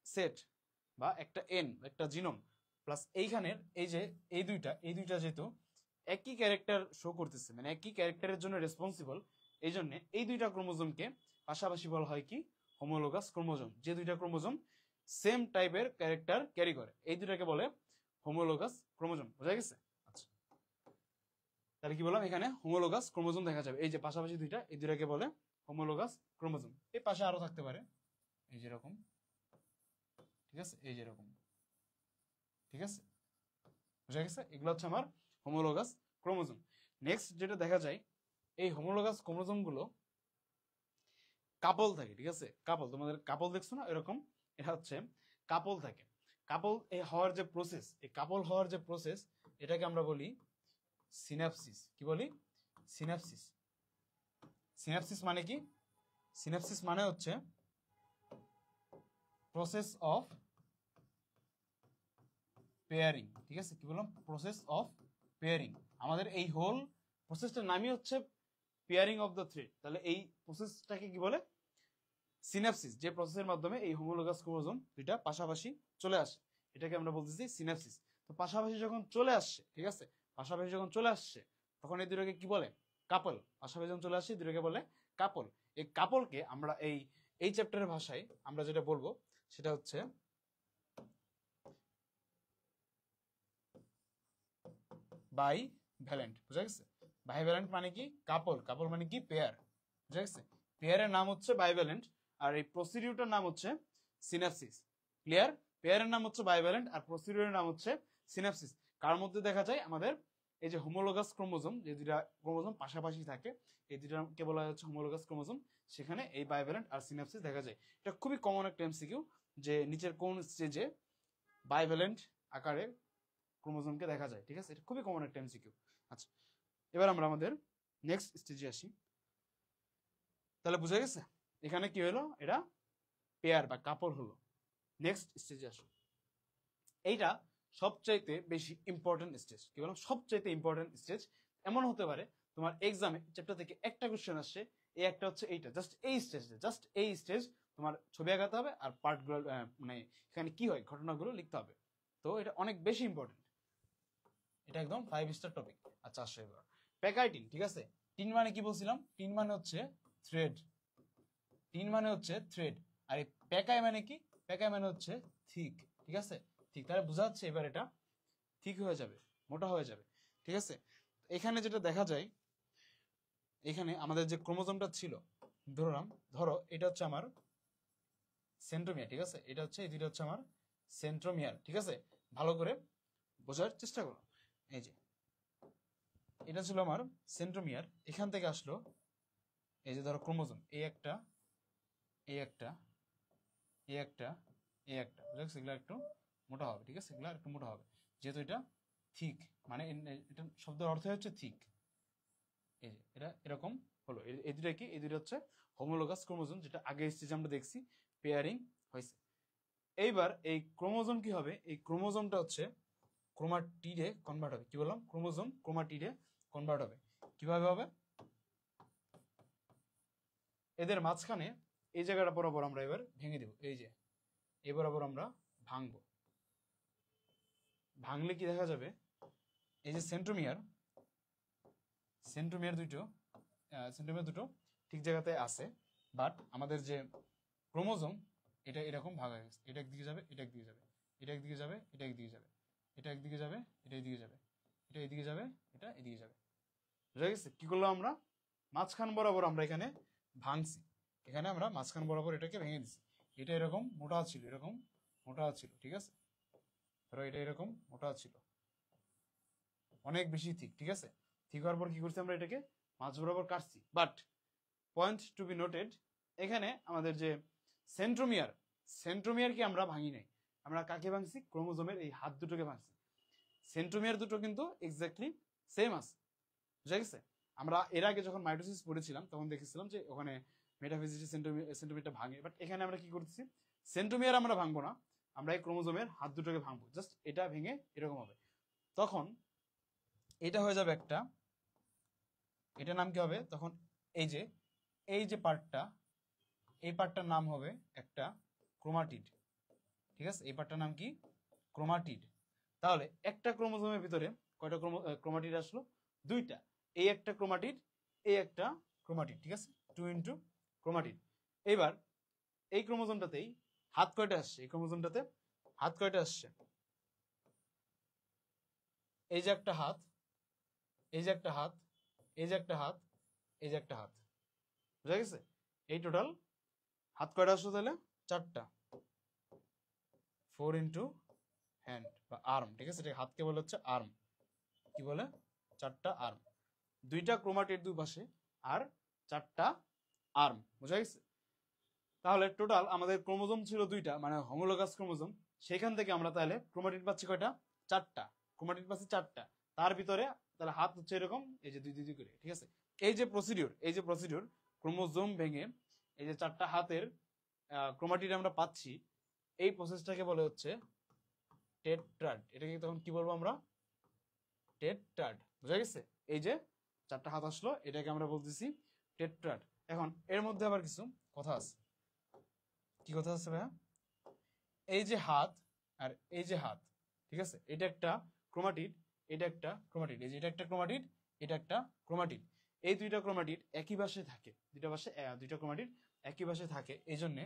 সেট বা একটা এন, একটা জিনোম। প্লাস এইখানের এই যে এই দুইটা যেহেতু একই ক্যারেক্টার শো করতেছে, মানে একই ক্যারেক্টারের জন্য রেসপন্সিবল, এই জন্য এই দুইটা ক্রোমোজোমকে পাশাপাশি বলা হয় কি, হোমোলোগাস ক্রোমোজোম। যে দুইটা ক্রোমোজোম সেম টাইপের ক্যারেক্টার ক্যারি করে, এই দুইটাকে বলে হোমোলোগাস ক্রোমোজোম। বোঝা গেছে? আচ্ছা, তাহলে কি বললাম, এখানে হোমোলোগাস ক্রোমোজোম দেখা যাবে, এই যে পাশাপাশি দুইটা, এই দুইটাকে বলে হোমোলোগাস ক্রোমোজোম। এই পাশে আরো থাকতে পারে, এই যেরকম, ঠিক আছে, এই যেরকম, ঠিক আছে, বুঝা গেছে, এগুলো হচ্ছে আমার হোমোলোগাস ক্রোমোজোম। নেক্সট যেটা দেখা যায়, এই হোমোলোগাস ক্রোমোজোম গুলো কাপল থাকে, ঠিক আছে, কাপল, তোমাদের কাপল দেখছো না, এরকম এটা হচ্ছে কাপল থাকে। কাপল হওয়ার যে প্রসেস, এই কাপল হওয়ার যে প্রসেস, এটাকে আমরা বলি সিনাপসিস। কি বলি, সিনাপসিস। সিনাপসিস মানে কি, সিনাপসিস মানে হচ্ছে প্রসেস অফ পেয়ারিং, ঠিক আছে, কি বললাম, প্রসেস অফ পেয়ারিং। আমাদের এই হোল প্রসেসটার নামই হচ্ছে পেয়ারিং অফ দ্য থ্রেড। তাহলে এই প্রসেসটাকে কি বলে, সিনাপসিস। যে প্রসেসের মাধ্যমে এই হোমোলোগাস ক্রোমোজোম দুইটা পাশাপাশি চলে আসে, এটাকে আমরা বলতেছি সিনাপসিস। তো পাশাপাশি যখন চলে আসছে, ঠিক আছে, পাশাপাশি যখন চলে আসছে, তখন এই দুটোকে কি বলে, কাপল। পাশাপাশি যখন চলে আসছে, দুটোকে বলে কাপল। এই কাপলকে আমরা এই চ্যাপ্টারের ভাষায় আমরা যেটা বলবো, সেটা হচ্ছে বাই ভ্যালেন্ট, বুঝা গেছে? বাই ভ্যালেন্ট মানে কি? কাপল, কাপল মানে কি? পেয়ার, বুঝা গেছে? পেয়ারের নাম হচ্ছে বাইভ্যালেন্ট, আর এই প্রসিডিউরটার নাম হচ্ছে সিনাপসিস। ক্লিয়ার? পেয়ারের নাম হচ্ছে বাইভ্যালেন্ট আর প্রসিডিউরের নাম হচ্ছে সিনাপসিস। কার মধ্যে দেখা যায়? আমাদের এই যে হোমোলোগাস ক্রোমোজোম, যে দুইটা ক্রোমোজোম পাশাপাশি থাকে, এই দুইটাকে বলা হচ্ছে হোমোলোগাস ক্রোমোজোম, সেখানে এই বাইভ্যালেন্ট আর সিনাপসিস দেখা যায়। এটা খুবই কমন একটা এমসিকিউ, যে নিচের কোন স্টেজে বাইভ্যালেন্ট আকারে ক্রোমোজোমকে দেখা যায়। ঠিক আছে, এটা খুবই কমন একটা এমসিকিউ। আচ্ছা, এবার আমরা আমাদের নেক্সট স্টেজে আসি। তাহলে বুঝা গেছে এখানে কি হলো? এটা পেয়ার বা কাপল হলো। নেক্সট স্টেজে আসো। এইটা সবচাইতে বেশি ইম্পর্টেন্ট স্টেজ। কি বললাম? সবচাইতে ইম্পর্টেন্ট স্টেজ। এমন হতে পারে তোমার এক্সামে চ্যাপ্টার থেকে একটা কোশ্চেন আসছে, এই একটা হচ্ছে এইটা, জাস্ট এই স্টেজে, জাস্ট এই স্টেজ তোমার ছবি আঁকাতে হবে আর পার্টগুলো মানে এখানে কি হয় ঘটনাগুলো লিখতে হবে। তো এটা অনেক বেশি ইম্পর্টেন্ট, এটা একদম 5 স্টার টপিক। আচ্ছা আসো এবার প্যাকাইটিন। ঠিক আছে, টিন মানে কি বলছিলাম? টিন মানে হচ্ছে থ্রেড, টিন মানে হচ্ছে থ্রেড। আর এই প্যাকাই মানে কি? প্যাকাই মানে হচ্ছে থিক। ঠিক আছে, ঠিক। তাহলে বোঝা যাচ্ছে এবার এটা ঠিক হয়ে যাবে, মোটা হয়ে যাবে। ঠিক আছে, এখানে যেটা দেখা যায়, এখানে আমাদের যে ক্রোমোজোমটা ছিল, ধরো এটা হচ্ছে আমার সেন্ট্রোমিয়ার। ঠিক আছে, এটা হচ্ছে, এই দুইটা হচ্ছে আমার সেন্ট্রোমিয়ার। ঠিক আছে, ভালো করে বোঝার চেষ্টা করো। এই যে এটা ছিল আমার সেন্ট্রোমিয়ার, এখান থেকে আসলো এই যে ধরো ক্রোমোজোম, এই একটা, এই একটা, এই একটা, এই একটা, বুঝা গেছে? এগুলো একটু মোটা হবে। ঠিক আছে, এগুলো একটু মোটা হবে, যেহেতু এটা থিক, মানে এটা শব্দের অর্থ হচ্ছে থিক। এই যে এটা এরকম হলো। এই দুটা কি? এই দুটো হচ্ছে হোমোলোগাস ক্রোমোজোম, যেটা আগে স্টেজে আমরা দেখছি পেয়ারিং হয়েছে। এইবার এই ক্রোমোজোম কি হবে? এই ক্রোমোজোমটা হচ্ছে ক্রোমাটিডে কনভার্ট হবে। কি বললাম? ক্রোমোজোম ক্রোমাটিডে কনভার্ট হবে। কিভাবে হবে? এদের মাঝখানে এই জায়গাটা বরাবর আমরা এবার ভেঙে দেব। এই যে এই বরাবর আমরা ভাঙবো। ভাঙলে কি দেখা যাবে? এই যে সেন্ট্রোমিয়ার, সেন্ট্রোমিয়ার দুটো ঠিক জায়গাতে আছে, বাট আমাদের যে ক্রোমোজোম, এটা এরকম ভাগ হয়ে গেছে। এটা একদিকে যাবে, এটা একদিকে যাবে, এটা একদিকে যাবে, এটা একদিকে যাবে, এটা একদিকে যাবে, এটা এদিকে যাবে, এটা এদিকে যাবে, এটা এদিকে যাবে। বুঝা গেছে? কি করলাম আমরা? মাঝখান বরাবর আমরা এখানে ভাঙছি, এখানে আমরা মাঝখান বরাবর এটাকে ভেঙে দিছি। এটা এরকম মোটা ছিল, এরকম মোটা ছিল। ঠিক আছে, ধরো এটা এরকম মোটা ছিল, অনেক বেশি থিক। ঠিক আছে, থিক হওয়ার পর কি করছি? আমরা এটাকে মাঝ বরাবর কাটছি। But point to be noted, এখানে আমাদের যে সেন্ট্রোমিয়ার, সেন্ট্রোমিয়ারকে আমরা ভাঙি নাই। আমরা কাকে ভাঙছি? ক্রোমোজোমের এই হাত দুটোকে ভাঙছি। সেন্ট্রোমিয়ার দুটো কিন্তু এক্স্যাক্টলি সেম আছে। বুঝা গেছে? আমরা এর আগে যখন মাইটোসিস পড়েছিলাম তখন দেখেছিলাম যে ওখানে মেটাফিজিটি সেন্ট্রোমিয়ারটা ভাঙে, বাট এখানে আমরা কি করতেছি? সেন্ট্রোমিয়ার আমরা ভাঙবো না, আমরা এই ক্রোমোজোমের হাত দুটোকে ভাঙবো। জাস্ট এটা ভেঙে এরকম হবে। তখন এটা হয়ে যাবে একটা, এটার নাম কি হবে তখন? এই যে পার্টটা, এই পার্টটার নাম হবে একটা ক্রোমাটিড। ঠিক আছে, এই পার্টটার নাম কি? ক্রোমাটিড। তাহলে একটা ক্রোমোজোমের ভিতরে কয়টা ক্রোমাটিড আসলো? দুইটা। এই একটা ক্রোমাটিড, এই একটা ক্রোমাটিড। ঠিক আছে, 2 ইন্টু ক্রোমাটিড। এবার এই ক্রোমোজোমটাতেই হাত কয়টা আসছে? এই ক্রোমোজোমটাতে হাত কয়টা আসছে? এই যে একটা হাত, এই যে একটা হাত, এই যে একটা হাত, এই যে একটা হাত। বুঝা গেছে? এই টোটাল হাত কয়টা আসলো তাহলে? 4টা। 4 ইন্টু হ্যান্ড বা আর্ম। ঠিক আছে, এটা হাতকে বলে হচ্ছে আর্ম। কি বলে? 4টা আর্ম। 2টা ক্রোমাটিড দুই পাশে আর 4টা আর্ম। বুঝা গেছে? তাহলে টোটাল আমাদের ক্রোমোজোম ছিল 2টা, মানে হোমোলোগাস ক্রোমোজোম। সেখান থেকে আমরা তাহলে ক্রোমাটিড পাচ্ছি কয়টা? 4টা। ক্রোমাটিড পাচ্ছি 4টা। তার ভিতরে তাহলে হাত হচ্ছে এরকম, এই যে 2 করে। ঠিক আছে, এই যে প্রসিডিউর ক্রোমোজোম ভেঙে এই যে 4টা হাতের ক্রোমাটিড আমরা পাচ্ছি, এই প্রসেসটাকে বলে হচ্ছে টেট্রাড। এটাকে তখন কি বলবো আমরা? টেট্রাড। বুঝা গেছে? এই যে 4টা হাত আসলো, এটাকে আমরা বলতেছি টেট্রাড। এখন এর মধ্যে আবার কিছু কথা আছে। কি কথা আছে ভাইয়া? এই যে হাত আর এই যে হাত, ঠিক আছে, এটা একটা ক্রোমাটিড, এটা একটা ক্রোমাটিড। এই যে এটা একটা ক্রোমাটিড, এটা একটা ক্রোমাটিড। এই দুইটা ক্রোমাটিড একই পাশে থাকে, দুইটা ক্রোমাটিড একই পাশে থাকে। এই জন্যে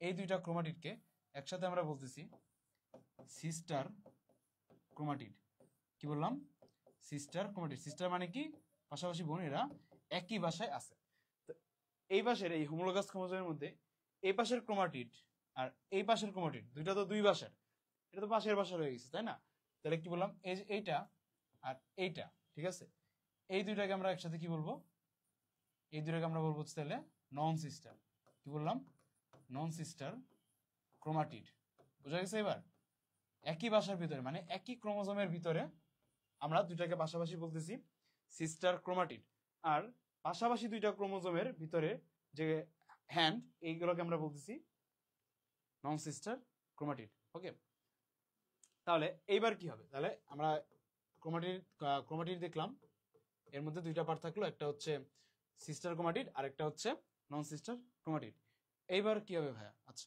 এই দুইটা ক্রোমাটিডকে একসাথে আমরা বলতেছি সিস্টার ক্রোমাটিড। কি বললাম? Sister chromatid. সিস্টার মানে কি? পাশাপাশি বোন, এরা একই বাসায় আছে। তো এই পাশের এই হোমোলোগাস ক্রোমোজোমের মধ্যে এই পাশের ক্রোমাটিড আর এই পাশের ক্রোমাটিড দুইটা তো দুই বাসার, এটা তো পাশের বাসার হয়ে গেছে, তাই না? তাহলে কি বললাম, এই যে এইটা আর এইটা, ঠিক আছে, এই দুইটাকে আমরা একসাথে কি বলবো? এই দুইটাকে আমরা বলবো তাহলে নন সিস্টার। কি বললাম? নন সিস্টার ক্রোমাটিড। বুঝা গেছে এবার? একই বাসার ভিতরে মানে একই ক্রোমোজোমের ভিতরে আমরা দুইটাকে পাশাপাশি বলতেছি সিস্টার ক্রোমাটিড। আর পাশাপাশি দুইটা ক্রোমোজোমের ভিতরে যে হ্যান্ড, এইগুলোকে আমরা বলতেছি নন সিস্টার ক্রোমাটিড। ওকে, তাহলে এইবার কি হবে? তাহলে আমরা ক্রোমাটিড দেখলাম, এর মধ্যে দুইটা পার্ট থাকলো, একটা হচ্ছে সিস্টার ক্রোমাটিড আর একটা হচ্ছে নন সিস্টার ক্রোমাটিড। এইবার কি হবে ভাইয়া? আচ্ছা,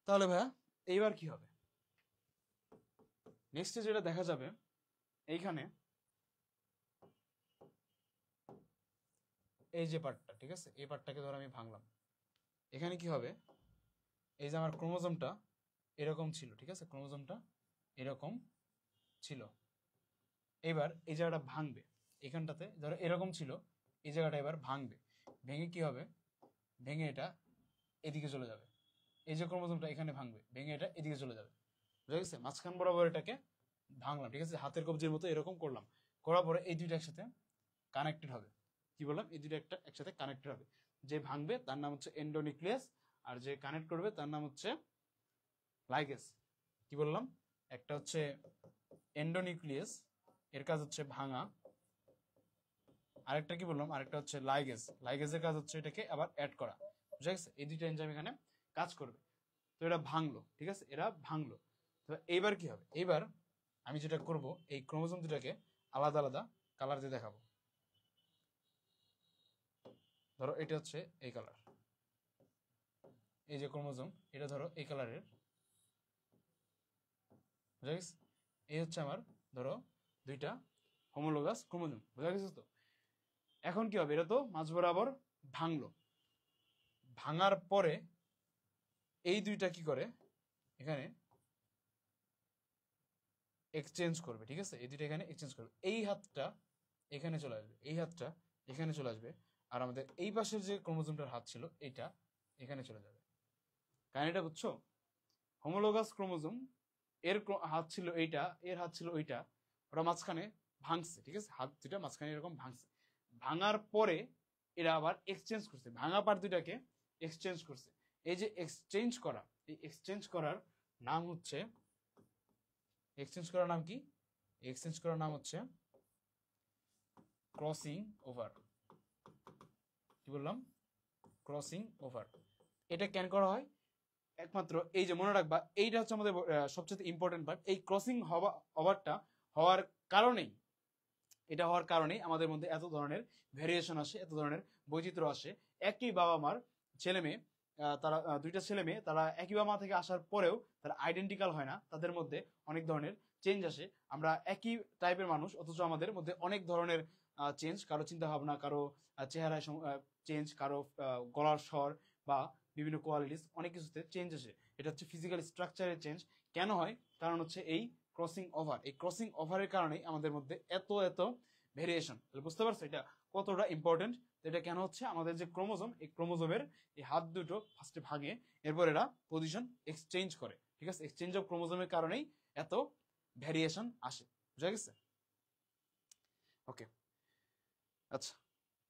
তাহলে ভাইয়া এইবার কি হবে? নেক্সটে যেটা দেখা যাবে, এইখানে এই যে পার্টটা, ঠিক আছে, এই পার্টটাকে ধর আমি ভাঙলাম। এখানে কি হবে? এই যে আমার ক্রোমোজোমটা এরকম ছিল, ঠিক আছে, ক্রোমোজোমটা এরকম ছিল। এবার এই জায়গাটা ভাঙবে, এখানটাতে ধরো এরকম ছিল, এই জায়গাটা এবার ভাঙবে। ভেঙে কি হবে? ভেঙে এটা এদিকে চলে যাবে। এই যে ক্রোমোজোমটা এখানে ভাঙবে, ভেঙে এটা এদিকে চলে যাবে। বুঝা গেছে? মাঝখান বরাবর এটাকে ভাঙলাম, ঠিক আছে, হাতের কবজির মতো এরকম করলাম। করার পরে এই দুইটা একসাথে কানেক্টেড হবে। কি বললাম? এই দুইটা একটা একসাথে কানেক্টেড হবে। যে ভাঙবে তার নাম হচ্ছে এন্ডোনিউক্লিয়াস, আর যে কানেক্ট করবে তার নাম হচ্ছে লাইগেস। কি বললাম? একটা হচ্ছে এন্ডোনিউক্লিয়াস, এর কাজ হচ্ছে ভাঙা। আরেকটা কি বললাম? আরেকটা হচ্ছে লাইগেস। লাইগেসের কাজ হচ্ছে এটাকে আবার অ্যাড করা। বুঝা গেছে? এই দুইটা এনজাইম এখানে কাজ করবে। তো এটা ভাঙলো, ঠিক আছে, এরা ভাঙলো। তো এইবার কি হবে? এইবার আমি যেটা করব, এই ক্রোমোজোম দুটাকে আলাদা আলাদা কালার দিয়ে দেখাবো। ধরো এটা হচ্ছে এই কালার, এই যে ক্রোমোজোম, এটা ধরো এই কালারের। বুঝা গেছে? এই হচ্ছে আমার ধরো দুইটা হোমোলোগাস ক্রোমোজোম। বুঝা গেছে তো? এখন কি হবে? এটা তো মাঝ বরাবর ভাঙলো। ভাঙার পরে এই দুইটা কি করে? এখানে এক্সচেঞ্জ করবে, ঠিক আছে, এই দুইটা এখানে এক্সচেঞ্জ করবে। এই হাতটা এখানে চলে আসবে, এই হাতটা এখানে চলে আসবে, আর আমাদের এই পাশের যে ক্রোমোজোমটার হাত ছিল এইটা এখানে চলে যাবে। কাহিনীটা বুঝছো? হোমোলোগাস ক্রোমোজোম, এর হাত ছিল এইটা, এর হাত ছিল ওইটা, ওটা মাঝখানে ভাঙছে, ঠিক আছে, হাত দুটা মাঝখানে এরকম ভাঙছে। ভাঙার পরে এরা আবার এক্সচেঞ্জ করছে, ভাঙা পার্ট দুটাকে এক্সচেঞ্জ করছে। এই যে এক্সচেঞ্জ করা, এই এক্সচেঞ্জ করার নাম হচ্ছে, এক্সচেঞ্জ করার নাম কি? এক্সচেঞ্জ করার নাম হচ্ছে ক্রসিং ওভার। কি বললাম? Crossing over. এটা কেন করা হয়? একমাত্র এই যে মনে রাখবা, এইটা হচ্ছে আমাদের সবচেয়ে ইম্পর্টেন্ট পার্ট। এই ক্রসিং ওভারটা হওয়ার কারণেই, এটা হওয়ার কারণেই আমাদের মধ্যে এত ধরনের ভেরিয়েশন আসে, এত ধরনের বৈচিত্র্য আসে। একই বাবা মার ছেলে মেয়ে, তারা দুইটা ছেলে মেয়ে, তারা একই বাবা মা থেকে আসার পরেও তারা আইডেন্টিক্যাল হয় না, তাদের মধ্যে অনেক ধরনের চেঞ্জ আসে। আমরা একই টাইপের মানুষ, অথচ আমাদের মধ্যে অনেক ধরনের চেঞ্জ, কারো চিন্তা ভাবনা, কারো চেহারায় চেঞ্জ, কারো গলার স্বর বা বিভিন্ন কোয়ালিটিস, অনেক কিছুতে চেঞ্জ আসে। এটা হচ্ছে ফিজিক্যাল স্ট্রাকচারের চেঞ্জ। কেন হয়? কারণ হচ্ছে এই ক্রসিং ওভার। এই ক্রসিং ওভারের কারণেই আমাদের মধ্যে এত এত ভেরিয়েশন। বুঝতে পারছো এটা কতটা ইম্পর্টেন্ট? এটা কেন হচ্ছে? আমাদের যে ক্রোমোজোম, এই ক্রোমোজোমের এই হাত দুটো ফার্স্টে ভাঙে, এরপর এরা পজিশন এক্সচেঞ্জ করে, ঠিক আছে, এক্সচেঞ্জ অফ ক্রোমোজোমের কারণেই এত ভেরিয়েশন আসে। বুঝা গেছে? ওকে, আচ্ছা,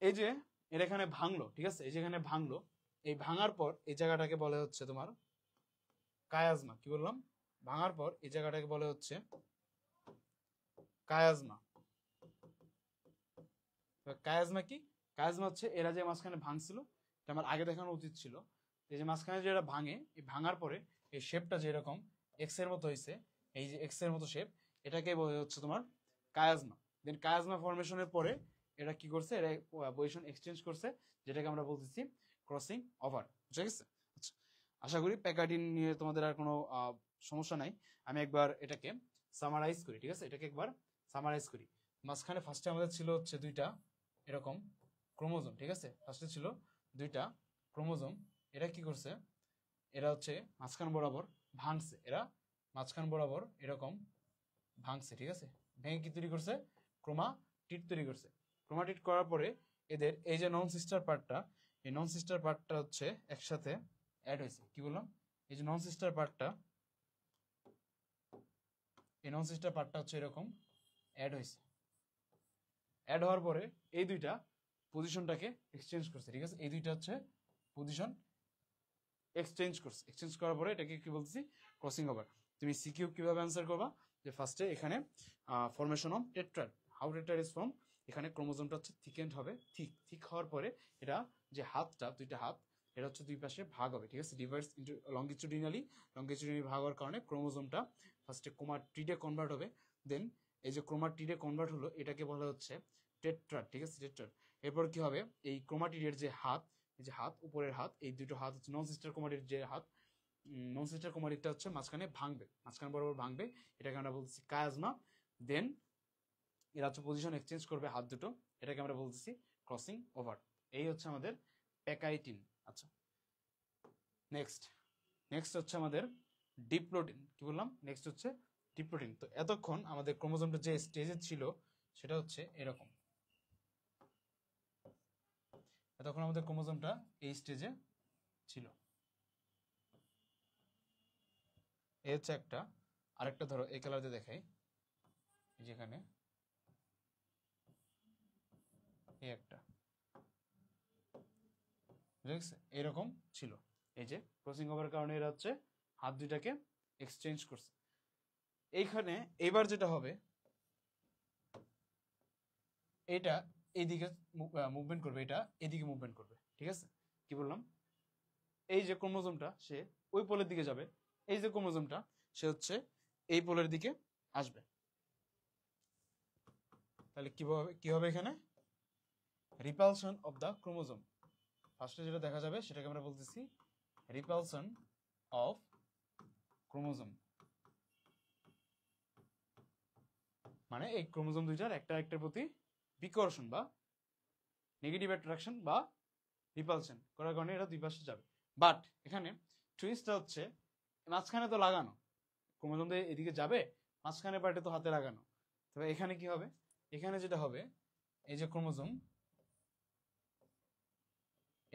এই যে এর এখানে ভাঙলো, ঠিক আছে, এই যে এখানে ভাঙলো, এই ভাঙার পর এই জায়গাটাকে বলে হচ্ছে তোমার কায়াজমা। কি বললাম? ভাঙার পর এই জায়গাটাকে বলে হচ্ছে কায়াজমা। কায়াজমা কি? কায়াজমা হচ্ছে এরা যে মাঝখানে ভাঙছিল, এটা আমার আগে দেখানো উচিত ছিল। এই যে মাঝখানে যেটা ভাঙে, এই ভাঙার পরে এই শেপটা যেরকম এক্স এর মতো হয়েছে, এই যে এক্স এর মতো শেপ, এটাকে বলে হচ্ছে তোমার কায়াজমা। দেন কায়াজমা ফরমেশনের পরে এটা কি করছে? এটা পজিশন এক্সচেঞ্জ করছে, যেটাকে আমরা বলতেছি ক্রসিং ওভার। বুঝা গেছে? আচ্ছা, আশা করি প্যাকার্ডিং নিয়ে তোমাদের আর কোনো সমস্যা নাই। আমি একবার এটাকে সামারাইজ করি, ঠিক আছে, এটাকে একবার সামারাইজ করি। মাঝখানে ফার্স্টে আমাদের ছিল হচ্ছে দুইটা এরকম ক্রোমোজোম, ঠিক আছে, ফার্স্টে ছিল দুইটা ক্রোমোজোম। এরা কি করছে? এরা হচ্ছে মাঝখান বরাবর ভাঙছে, এরা মাঝখান বরাবর এরকম ভাঙছে, ঠিক আছে, ভেঙে কি তৈরি করছে, ক্রোমাটিড তৈরি করছে। ক্রোমাটিড করার পরে এদের এই যে নন সিস্টার পার্টটা, এই নন সিস্টার পার্টটা হচ্ছে একসাথে অ্যাড হয়েছে। কি বললাম, এই যে নন সিস্টার পার্টটা, এই নন সিস্টার পার্টটা হচ্ছে এরকম অ্যাড হয়েছে। অ্যাড হওয়ার পরে এই দুইটা পজিশনটাকে এক্সচেঞ্জ করছে, ঠিক আছে, এই দুইটা হচ্ছে পজিশন এক্সচেঞ্জ করছে। এক্সচেঞ্জ করার পরে এটাকে কি বলতেছি, ক্রসিং ওভার। তুমি সিকিউ কিভাবে অ্যান্সার করবা, যে ফার্স্টে এখানে formation of tetrad, how tetrad is form, এখানে ক্রোমোজোমটা হচ্ছে থিকেন্ড হবে, ঠিক হওয়ার পরে এটা যে হাতটা, দুইটা হাত, এটা হচ্ছে দুই পাশে ভাগ হবে, ঠিক আছে, ডিভাইডস ইন্টু লঙ্গিটিউডিনালি ভাগ হওয়ার কারণে ক্রোমোজোমটা ফার্স্টে ক্রোমাটিডে কনভার্ট হবে। দেন এই যে ক্রোমাটিডে কনভার্ট হলো, এটাকে বলা হচ্ছে টেট্রাড, ঠিক আছে, টেট্রাড। এরপর কি হবে, এই ক্রোমাটিডের যে হাত, এই যে হাত, উপরের হাত, এই দুটো হাত হচ্ছে নন সিস্টার ক্রোমাটিড যে হাত, নন সিস্টার ক্রোমাটিডটা হচ্ছে মাঝখানে ভাঙবে, মাঝখানে বরাবর ভাঙবে, এটাকে আমরা বলতেছি কায়াজমা। দেন এরা হচ্ছে পজিশন এক্সচেঞ্জ করবে হাত দুটো, এটাকে আমরা বলতেছি ক্রসিং ওভার। এই হচ্ছে আমাদের প্যাকাইটিন। আচ্ছা, নেক্সট নেক্সট হচ্ছে আমাদের ডিপ্লোটিন। কি বললাম, নেক্সট হচ্ছে ডিপ্লোটিন। তো এতক্ষণ আমাদের ক্রোমোজোমটা যে স্টেজে ছিল সেটা হচ্ছে এরকম, এতক্ষণ আমাদের ক্রোমোজোমটা এই স্টেজে ছিল। এই হচ্ছে একটা, আরেকটা ধরো এই কালার দিয়ে দেখাই, যেখানে এই একটা, বুঝেছে, এরকম ছিল। এই যে ক্রসিং ওভার কারণে এরা হচ্ছে হাত দুইটাকে এক্সচেঞ্জ করছে। এইখানে এবার যেটা হবে, এটা এইদিকে মুভমেন্ট করবে, এটা এদিকে মুভমেন্ট করবে, ঠিক আছে। কি বললাম, এই যে ক্রোমোজোমটা সে ওই পোলের দিকে যাবে, এই যে ক্রোমোজোমটা সে হচ্ছে এই পোলের দিকে আসবে। তাহলে কি হবে এখানে, রিপালশন অফ দ্য ক্রোমোজোম। ফার্স্টে যেটা দেখা যাবে সেটাকে আমরা বলতেছি রিপালশন অফ ক্রোমোজোম, মানে এই ক্রোমোজোম দুইটার একটা একটার প্রতি বিকর্ষণ বা নেগেটিভ অ্যাট্রাকশন বা রিপালশন করার কারণে এটা দুই পাশে যাবে। বাট এখানে টুইস্টটা হচ্ছে মাঝখানে তো লাগানো, ক্রোমোজোম দিয়ে এদিকে যাবে, মাঝখানে পার্টে তো হাতে লাগানো। তবে এখানে কি হবে, এখানে যেটা হবে, এই যে ক্রোমোজোম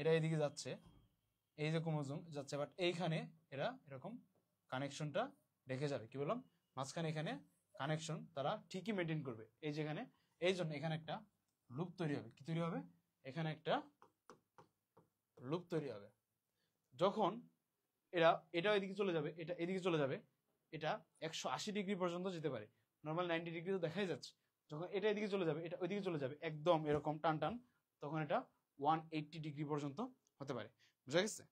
এরা এদিকে যাচ্ছে, এই যে ক্রোমোজোম যাচ্ছে, বাট এইখানে এরা এরকম কানেকশনটা রেখে যাবে। কি বললাম, মাঝখানে এখানে কানেকশন তারা ঠিকই মেনটেন করবে। এই যেখানে, এই জন্য এখানে একটা লুপ তৈরি হবে। কি তৈরি হবে, এখানে একটা লুপ তৈরি হবে। যখন এটা এদিকে চলে যাবে, এটা এদিকে চলে যাবে, এটা 180 ডিগ্রি পর্যন্ত যেতে পারে, নর্মাল 90 ডিগ্রি তো দেখাই যাচ্ছে। যখন এটা এদিকে চলে যাবে, এটা ওইদিকে চলে যাবে একদম এরকম টান টান, তখন এটা 180 ডিগ্রি পর্যন্ত হতে পারে। বুঝা গেছে?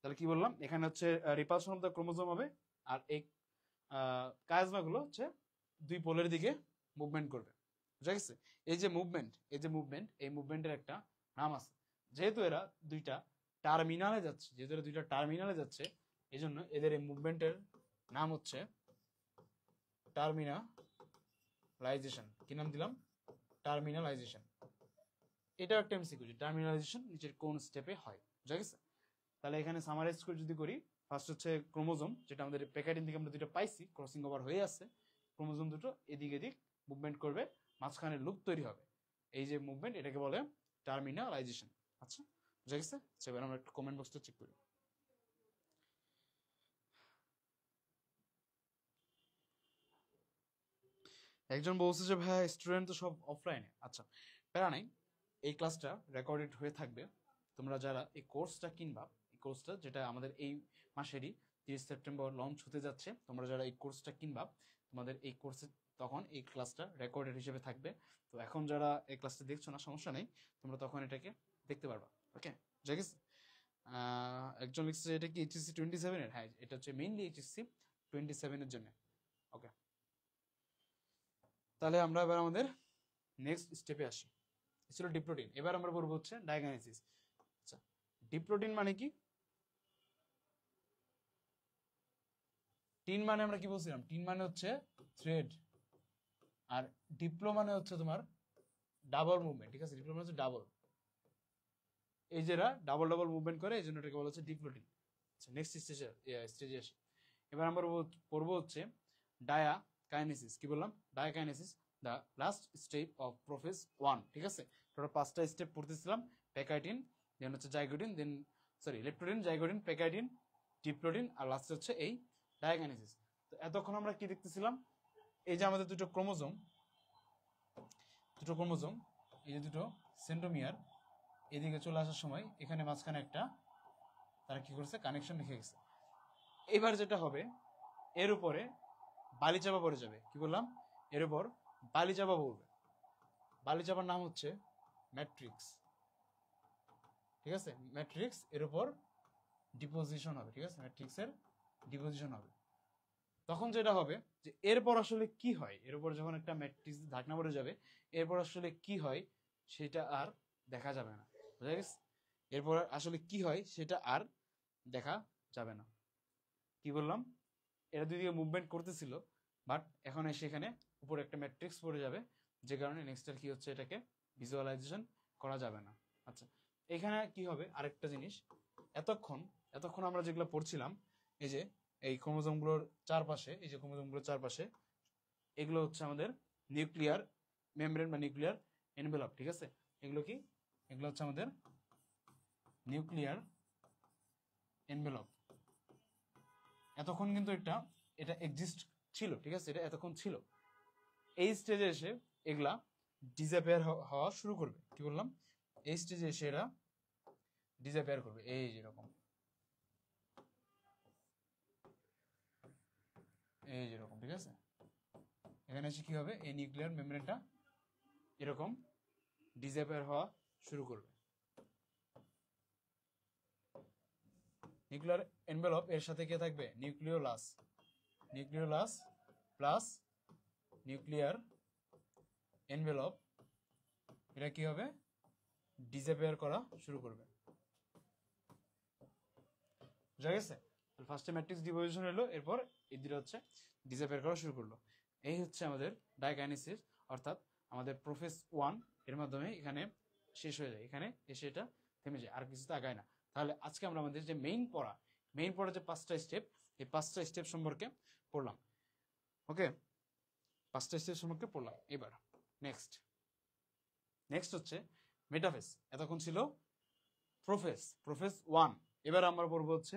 তাহলে কি বললাম, এখানে হচ্ছে রিপালশন অফ দ্য ক্রোমোজোম হবে, আর এই কায়াজমা গুলো হচ্ছে দুই পোলের দিকে মুভমেন্ট করবে। বুঝা গেছে? এই যে মুভমেন্ট, এই মুভমেন্টের একটা নাম আছে। যেহেতু এরা দুইটা টার্মিনালে যাচ্ছে, এই জন্য এদের এই মুভমেন্টের নাম হচ্ছে টার্মিনালাইজেশন। কি নাম দিলাম, টার্মিনালাইজেশন। এটাও একটা এমসিকিউ, টার্মিনালাইজেশন নিচের কোন স্টেপে হয়। বুঝা গেছে? তাহলে এখানে সামারাইজ করে যদি করি, ফার্স্ট হচ্ছে ক্রোমোজোম, যেটা আমাদের প্যাকেটিন থেকে আমরা দুটো পাইছি, ক্রসিং ওভার হয়ে আছে, ক্রোমোজোম দুটো এদিক এদিক মুভমেন্ট করবে, মাঝখানে লুপ তৈরি হবে। এই যে মুভমেন্ট, এটাকে বলে টার্মিনালাইজেশন। আচ্ছা, বুঝা গেছে? এবার আমরা একটু কমেন্ট বক্সটা চেক করি। একজন বলছে যে ভাই স্টুডেন্ট তো সব অফলাইনে। আচ্ছা, প্যারা নাই, এই ক্লাসটা রেকর্ডেড হয়ে থাকবে। তোমরা যারা এই কোর্সটা কিনবা, এই কোর্সটা যেটা আমাদের এই মাসেরই 30 সেপ্টেম্বর লঞ্চ হতে যাচ্ছে, তোমরা যারা এই কোর্সটা কিনবা, তোমাদের এই কোর্সে তখন এই ক্লাসটা রেকর্ডেড হিসেবে থাকবে। তো এখন যারা এই ক্লাসটা দেখছো না, সমস্যা নেই, তোমরা তখন এটাকে দেখতে পারবা। ওকে, ঠিক আছে। একজন লিখছে এটা কি এইচএসসি 27 এর? হ্যাঁ, এটা হচ্ছে মেইনলি এইচএসসি 27 এর জন্য। ওকে, তাহলে আমরা এবার আমাদের নেক্সট স্টেপে আসি। ছিল ডিপ্রোটিন। এবার আমরা পড়বো হচ্ছে ডায়াগনোসিস। আচ্ছা, ডিপ্রোটিন মানে কি? টিন মানে আমরা কি বলছিলাম, টিন মানে হচ্ছে থ্রেড, আর ডিপ্লো মানে হচ্ছে তোমার ডাবল মুভমেন্ট। ঠিক আছে, ডিপ্লো মানে হচ্ছে ডাবল, এই যেটা ডাবল ডাবল মুভমেন্ট করে, এই জন্য এটাকে বলা হচ্ছে ডিপ্লোটিন। আচ্ছা, নেক্সট স্টেজে আসি। এবার আমরা পড়বো হচ্ছে ডায়া কাইনেসিস, কি বললাম, diakinesis, the last step of prophase 1, ঠিক আছে। টোটাল 5টা স্টেপ পড়তেছিলাম, প্যাকাইটিন, দেন হচ্ছে জাইগোটিন, দেন লেপটোডিন, জাইগোটিন, প্যাকাইটিন, ডিপ্লোডিন, আর লাস্টে হচ্ছে এই ডায়াকাইনেসিস। তো এতক্ষণ আমরা কি দেখতেছিলাম, এই যে আমাদের দুটো ক্রোমোজোম, এই যে দুটো সেন্ট্রোমিয়ার এদিকে চলে আসার সময় এখানে মাঝখানে একটা তারা কি করছে, কানেকশন রেখে গেছে। এবার যেটা হবে, এর উপরে বালি চাপা পড়ে যাবে, কি বললাম, এর উপর বালি চাপা পড়বে। বালি চাপার নাম হচ্ছে ম্যাট্রিক্স, ঠিক আছে। ম্যাট্রিক্স এর উপর ডিপোজিশন হবে, ঠিক আছে, ম্যাট্রিক্সের ডিপোজিশন হবে। তখন যেটা হবে যে এরপর আসলে কি হয়, এর উপর যখন একটা ম্যাট্রিক্স ঢাকনা পড়ে যাবে, এরপর আসলে কি হয় সেটা আর দেখা যাবে না, বুঝা গেছে। এরপর আসলে কি হয় সেটা আর দেখা যাবে না, কি বললাম, এরা দুই দিকে মুভমেন্ট করতেছিল, বাট এখন এসে এখানে উপরে একটা ম্যাট্রিক্স পড়ে যাবে, যে কারণে নেক্সট আর কি হচ্ছে, এটাকে ভিজুয়ালাইজেশন করা যাবে না। আচ্ছা, এখানে কি হবে আরেকটা জিনিস, এতক্ষণ আমরা যেগুলো পড়ছিলাম, এই যে এই ক্রোমোজোমগুলোর চারপাশে, এই যে ক্রোমোজোমগুলোর চারপাশে, এগুলো হচ্ছে আমাদের নিউক্লিয়ার মেমব্রেন বা নিউক্লিয়ার এনভেলপ, ঠিক আছে। এগুলো কি, এগুলো হচ্ছে আমাদের নিউক্লিয়ার এনভেলপ। এতক্ষণ কিন্তু এটা এক্সিস্ট ছিল, ঠিক আছে, এটা এতক্ষণ ছিল। এই স্টেজে এসে এগুলা ডিসঅ্যাপিয়ার হওয়া শুরু করবে, কি বললাম, এই স্টেজে এসে এরা ডিসঅ্যাপিয়ার করবে, এই যেরকম, এই যেরকম, ঠিক আছে। এখানে এসে কি হবে, এই নিউক্লিয়ার মেমব্রেনটা এরকম ডিসঅ্যাপিয়ার হওয়া শুরু করবে। নিউক্লিয়ার এনভেলপ এর সাথে কে থাকবে, নিউক্লিওলাস প্লাস নিউক্লিয়ার এনভেলপ, এটা কি হবে, ডিসঅ্যাপিয়ার করা শুরু করবে, বুঝা গেছে। ফার্স্টে ম্যাট্রিক্স ডিপোজিশন হলো, এরপর এই দুটো হচ্ছে ডিসঅ্যাপিয়ার করা শুরু করলো। এই হচ্ছে আমাদের ডায়াকাইনেসিস, অর্থাৎ আমাদের প্রোফেজ 1 এর মাধ্যমে এখানে শেষ হয়ে যায়, এখানে এসে এটা থেমে যায়, আর কিছুতে আগায় না। তাহলে আজকে আমরা আমাদের যে মেইন পড়া যে 5টা স্টেপ, এই 5টা স্টেপ সম্পর্কে পড়লাম, ওকে, 5টা স্টেপ সম্পর্কে পড়লাম। এবার নেক্সট হচ্ছে মেটাফেজ। এতক্ষণ ছিল প্রোফেজ 1, এবার আমরা পড়বো হচ্ছে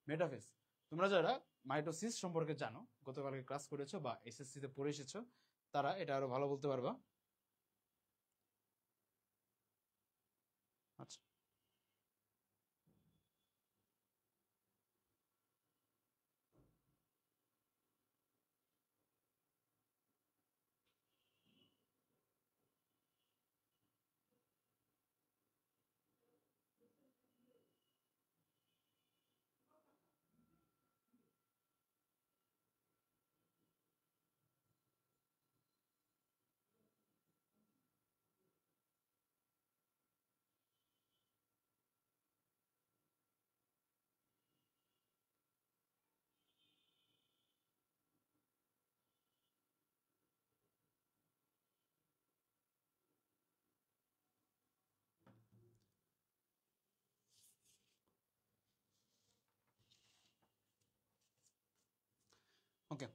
মেটাফেজ। তোমরা যারা মাইটোসিস সম্পর্কে জানো, গতকালকে ক্লাস করেছো বা এসএসসি তে পড়ে এসেছো, তারা এটা আরো ভালো বলতে পারবা। আচ্ছা, ওকে,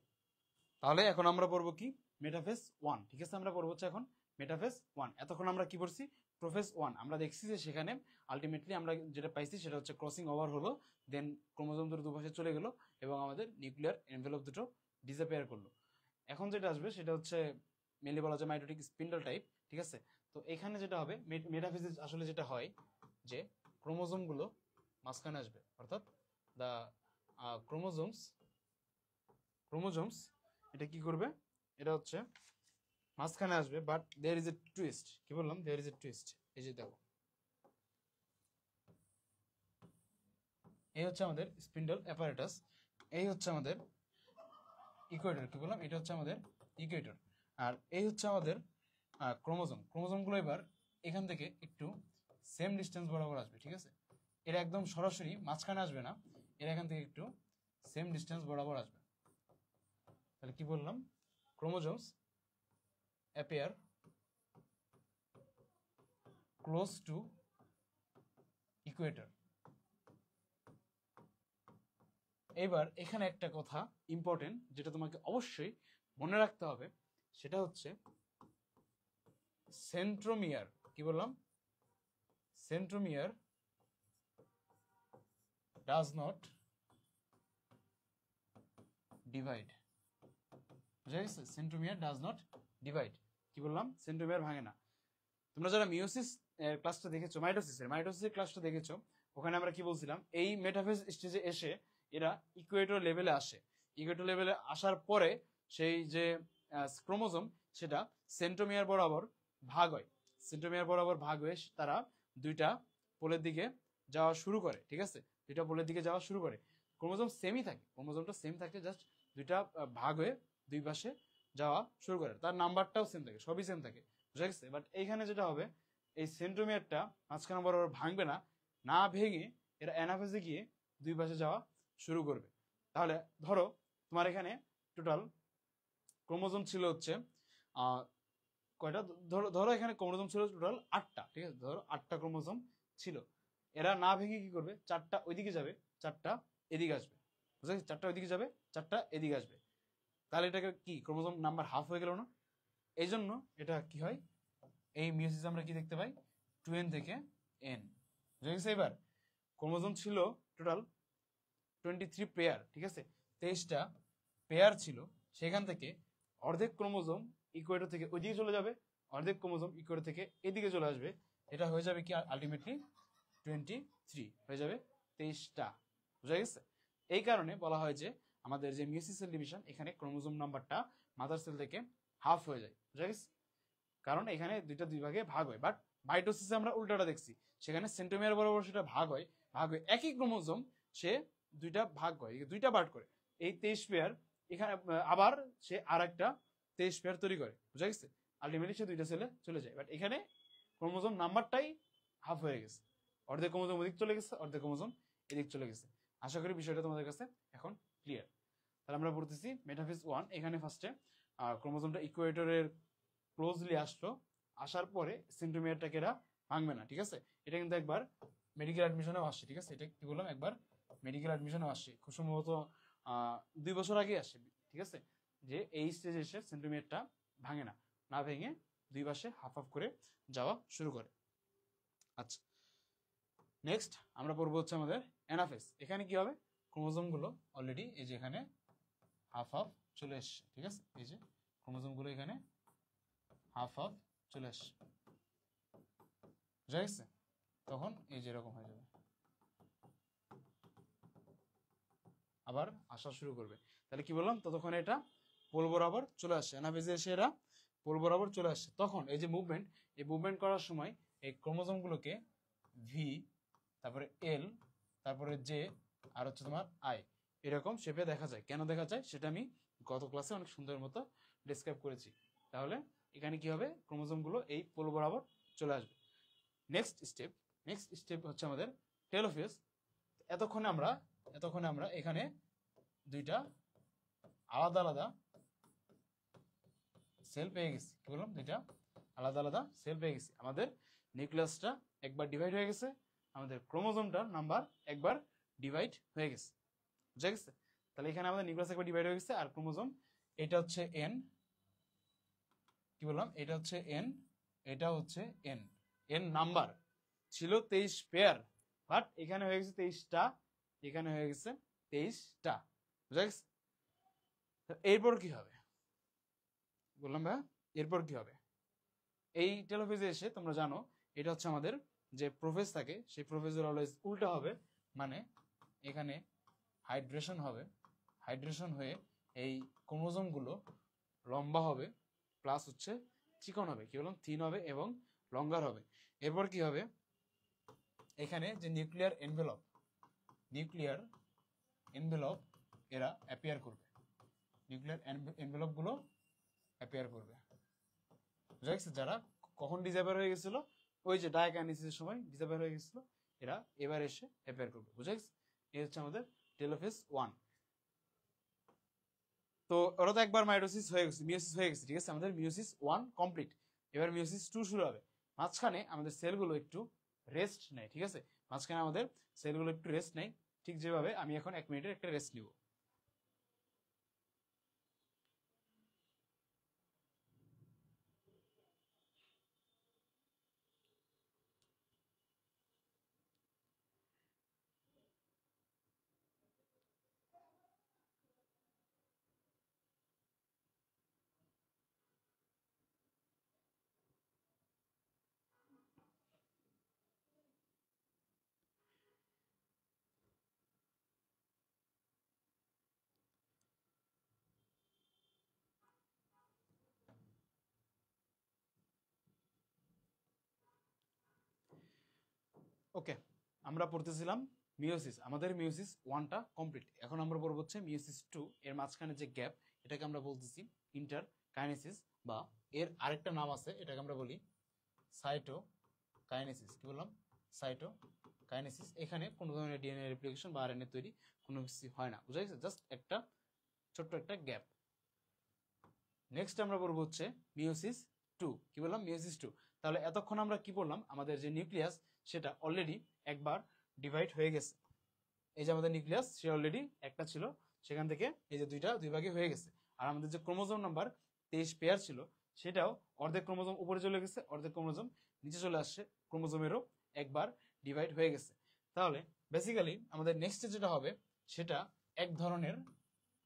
তাহলে এখন আমরা পড়বো কি, মেটাফেজ 1, ঠিক আছে। আমরা পড়বো হচ্ছে এখন মেটাফেজ 1। এতক্ষণ আমরা কি পড়ছি, প্রোফেজ 1। আমরা দেখছি যে সেখানে আলটিমেটলি আমরা যেটা পাইছি সেটা হচ্ছে ক্রসিং ওভার হলো, দেন ক্রোমোজোম দুটো দুপাশে চলে গেল এবং আমাদের নিউক্লিয়ার এনভেলপ দুটো ডিসঅ্যাপিয়ার করলো। এখন যেটা আসবে সেটা হচ্ছে মেনলি বলা যায় মাইটোটিক স্পিন্ডল টাইপ, ঠিক আছে। তো এখানে যেটা হবে, মেটাফেজে আসলে যেটা হয় যে ক্রোমোজোমগুলো মাঝখানে আসবে, অর্থাৎ দ্য ক্রোমোজোমস এটা কি করবে, এটা হচ্ছে মাঝখানে আসবে, but there is a twist, কি বললাম, দেয়ার ইজ এ টুইস্ট। এই যে দেখো, এই হচ্ছে আমাদের স্পিন্ডল অ্যাপারেটাস, এই হচ্ছে আমাদের ইকুয়েটর, কি বললাম, এটা হচ্ছে আমাদের ইকুয়েটর, আর এই হচ্ছে আমাদের ক্রোমোজোমগুলো এবার এখান থেকে একটু সেম ডিস্টেন্স বরাবর আসবে, ঠিক আছে। এরা একদম সরাসরি মাঝখানে আসবে না, এরা এখান থেকে একটু সেম ডিস্টেন্স বরাবর আসবে। তাহলে কি বললাম, chromosomes appear close two Ecuador. এবার এখানে একটা কথা ইম্পর্টেন্ট, যেটা তোমাকে অবশ্যই মনে রাখতে হবে সেটা হচ্ছে সেন্ট্রোমিয়ার। কি বললাম? Centromere does not divide. বুঝা গেছে? Centromere does not divide. কি বললাম? সেন্ট্রোমিয়ার ভাঙে না। তোমরা যারা মিওসিস ক্লাসটা দেখেছো, মাইটোসিসের ক্লাসটা দেখেছো, ওখানে আমরা কি বলছিলাম? এই মেটাফেজ স্টেজে এসে এরা ইকুয়েটর লেভেলে আসে। ইকুয়েটর লেভেলে আসার পরে সেই যে ক্রোমোজোম সেটা সেন্ট্রোমিয়ার বরাবর ভাগ হয়। সেন্ট্রোমিয়ার বরাবর ভাগ হয়ে তারা দুইটা পোলের দিকে যাওয়া শুরু করে। ঠিক আছে? দুইটা পোলের দিকে যাওয়া শুরু করে। ক্রোমোজোম সেমই থাকে, ক্রোমোজোমটা সেম থাকে, জাস্ট দুইটা ভাগ হয়ে দুই পাশে যাওয়া শুরু করে। তার নাম্বারটাও সেম থাকে, সবই সেম থাকে। বুঝা গেছে? বাট এইখানে যেটা হবে, এই সেন্ট্রোমিয়ারটা মাঝখানে বরাবর ভাঙবে না, না ভেঙে এরা অ্যানাফেজে গিয়ে দুই পাশে যাওয়া শুরু করবে। তাহলে ধরো তোমার এখানে টোটাল ক্রোমোজোম ছিল হচ্ছে কয়টা? ধরো ধরো এখানে ক্রোমোজোম ছিল টোটাল 8টা। ঠিক আছে? ধরো 8টা ক্রোমোজোম ছিল। এরা না ভেঙে কি করবে? 4টা ওইদিকে যাবে, 4টা এদিকে আসবে। বুঝা গেছে? 4টা ওইদিকে যাবে, 4টা এদিকে আসবে। তাহলে এটাকে কি ক্রোমোজোম নাম্বার হাফ হয়ে গেল না? এই জন্য এটা কি হয়, এই মিওসিস আমরা কি দেখতে পাই? 2n থেকে n। বুঝা গেছে? এবার ক্রোমোজোম ছিল টোটাল 23 পেয়ার। ঠিক আছে? 23টা পেয়ার ছিল। সেখান থেকে অর্ধেক ক্রোমোজোম ইকুয়েটর থেকে ওইদিকে চলে যাবে, অর্ধেক ক্রোমোজোম ইকুয়েটর থেকে এদিকে চলে আসবে। এটা হয়ে যাবে কি আলটিমেটলি 23 হয়ে যাবে, 23টা। বুঝা গেছে? এই কারণে বলা হয় যে আমাদের যে মিওসিস সেল ডিভিশন, এখানে ক্রোমোজোম নাম্বারটা মাদার সেল থেকে হাফ হয়ে যায়। বুঝা গেছে? কারণ এখানে দুইটা দুই ভাগে ভাগ হয়। বাট মাইটোসিসে আমরা উল্টাটা দেখছি, সেখানে সেন্ট্রোমিয়ার বরাবর সেটা ভাগ হয়, একই ক্রোমোজোম সে দুইটা ভাগ হয়, দুইটা পার্ট করে। এই 23 পেয়ার এখানে আবার সে আর একটা 23 পেয়ার তৈরি করে। বুঝা গেছে? আলটিমেটলি সে দুইটা সেলে চলে যায়। বাট এখানে ক্রোমোজোম নাম্বারটাই হাফ হয়ে গেছে, অর্ধেক ক্রোমোজোম ওদিক চলে গেছে, অর্ধেক ক্রোমোজোম এদিক চলে গেছে। আশা করি বিষয়টা তোমাদের কাছে এখন ক্লিয়ার। তাহলে আমরা পড়তেছি মেটাফেজ 1। এখানে ফার্স্টে ক্রোমোজোমটা ইকুয়েটরের ক্লোজলি আসলো, আসার পরে সেন্ট্রোমিয়ারটাকে এরা ভাঙবে না। ঠিক আছে? এটা কিন্তু একবার মেডিকেল অ্যাডমিশনেও আসছে। ঠিক আছে? এটা কি বললাম? একবার মেডিকেল অ্যাডমিশনেও আসছে, খুব সম্ভবত 2 বছর আগে আসে। ঠিক আছে? যে এই স্টেজে এসে সেন্ট্রোমিয়ারটা ভাঙে না, না ভেঙে দুই পাশে হাফ হাফ করে যাওয়া শুরু করে। আচ্ছা, নেক্সট আমরা পড়বো হচ্ছে আমাদের অ্যানাফেজ। এখানে কি হবে? ক্রোমোজোমগুলো অলরেডি এই যে এখানে হাফ হাফ চলে এসছে। ঠিক আছে? এই যে ক্রোমোজোমগুলো এখানে হাফ হাফ চলে আসছে। বুঝা গেছে? তখন এই যে এরকম হয়ে যাবে, আবার আসা শুরু করবে। তাহলে কি বললাম? ততক্ষণ এটা পোল বরাবর চলে আসছে, অ্যানাফেজে এসে এরা পোল বরাবর চলে আসছে। তখন এই যে মুভমেন্ট, এই মুভমেন্ট করার সময় এই ক্রোমোজোমগুলোকে ভি, তারপরে এল, তারপরে জে, আর হচ্ছে তোমার আই, এরকম শেপে দেখা যায়। কেন দেখা যায় সেটা আমি গত ক্লাসে অনেক সুন্দর মতো ডিসক্রাইব করেছি। তাহলে এখানে কি হবে? ক্রোমোজোমগুলো এই পোল বরাবর চলে আসবে। নেক্সট স্টেপ হচ্ছে আমাদের টেলোফেজ। এতক্ষণে আমরা এখানে দুইটা আলাদা আলাদা সেল পেয়ে গেছি। কি বললাম? দুইটা আলাদা আলাদা সেল পেয়ে গেছি। আমাদের নিউক্লিয়াসটা একবার ডিভাইড হয়ে গেছে, আমাদের ক্রোমোজোমটার নাম্বার একবার ডিভাইড হয়ে গেছে। বুঝা গেছে? তাহলে এখানে আমাদের নিউক্লিয়াস একবার ডিভাইড হয়ে গেছে, আর ক্রোমোজোম এটা হচ্ছে এন। কি বললাম? এটা হচ্ছে এন, এটা হচ্ছে এন। এন নাম্বার ছিল 23 পেয়ার, বাট এখানে হয়ে গেছে 23টা, এখানে হয়ে গেছে 23টা। বুঝা গেছে? এরপর কি হবে বললাম ভাই? এরপর কি হবে? এই টেলোফেজে এসে তোমরা জানো এটা হচ্ছে আমাদের যে প্রোফেজ থাকে, সেই প্রোফেজের অলওয়েজ উল্টা হবে। মানে এখানে হাইড্রেশন হবে, হাইড্রেশন হয়ে এই ক্রোমোজোমগুলো লম্বা হবে, প্লাস হচ্ছে চিকন হবে। কি বললাম? থিন হবে এবং লঙ্গার হবে। এরপর কি হবে? এখানে যে নিউক্লিয়ার এনভেলপ এরা অ্যাপিয়ার করবে, নিউক্লিয়ার এনভেলপগুলো অ্যাপিয়ার করবে। বুঝা গেছে? যারা কখন ডিসঅ্যাপিয়ার হয়ে গেছিল, ওই যে ডায়াকাইনেসিসের সময় ডিসঅ্যাপিয়ার হয়ে গেছিল, এরা এবার এসে অ্যাপিয়ার করবে। বুঝা গেছে? এই হচ্ছে আমাদের টেলোফেজ 1। তো ওরা তো একবার মাইটোসিস হয়ে গেছে, মিওসিস হয়ে গেছে। ঠিক আছে? আমাদের মিওসিস 1 কমপ্লিট। এবার মিওসিস 2 শুরু হবে। মাঝখানে আমাদের সেলগুলো একটু রেস্ট নেয়। ঠিক আছে? মাঝখানে আমাদের সেলগুলো একটু রেস্ট নেয়, ঠিক যেভাবে আমি এখন 1 মিনিটের একটা রেস্ট নিব। ওকে, আমরা পড়তেছিলাম মিওসিস, আমাদের মিওসিস 1টা কমপ্লিট। এখন আমরা পড়ব হচ্ছে মিওসিস 2, এর মাঝখানে যে গ্যাপ এটাকে আমরা বলতেছি ইন্টার কাইনেসিস, বা এর আরেকটা নাম আছে, এটাকে আমরা বলি সাইটো কাইনেসিস। কি বললাম? Cyto kinesis. এখানে কোনো ধরনের ডিএনএ রেপ্লিকেশন বা আরএনএ তৈরি কোনো কিছু হয় না, বুঝা গেছে? জাস্ট একটা ছোট্ট একটা গ্যাপ। নেক্সট আমরা পড়বো হচ্ছে মিওসিস 2। কি বললাম? মিওসিস 2। তাহলে এতক্ষণ আমরা কি বললাম? আমাদের যে নিউক্লিয়াস সেটা অলরেডি একবার ডিভাইড হয়ে গেছে। এই যে আমাদের নিউক্লিয়াস, সে অলরেডি একটা ছিল, সেখান থেকে এই যে দুই ভাগে হয়ে গেছে। আর আমাদের যে ক্রোমোজোম নাম্বার 23 পেয়ার ছিল, সেটাও অর্ধেক ক্রোমোজোম উপরে চলে গেছে, অর্ধেক ক্রোমোজোম নিচে চলে আসছে, ক্রোমোজোমেরও একবার ডিভাইড হয়ে গেছে। তাহলে বেসিক্যালি আমাদের নেক্সট যেটা হবে সেটা এক ধরনের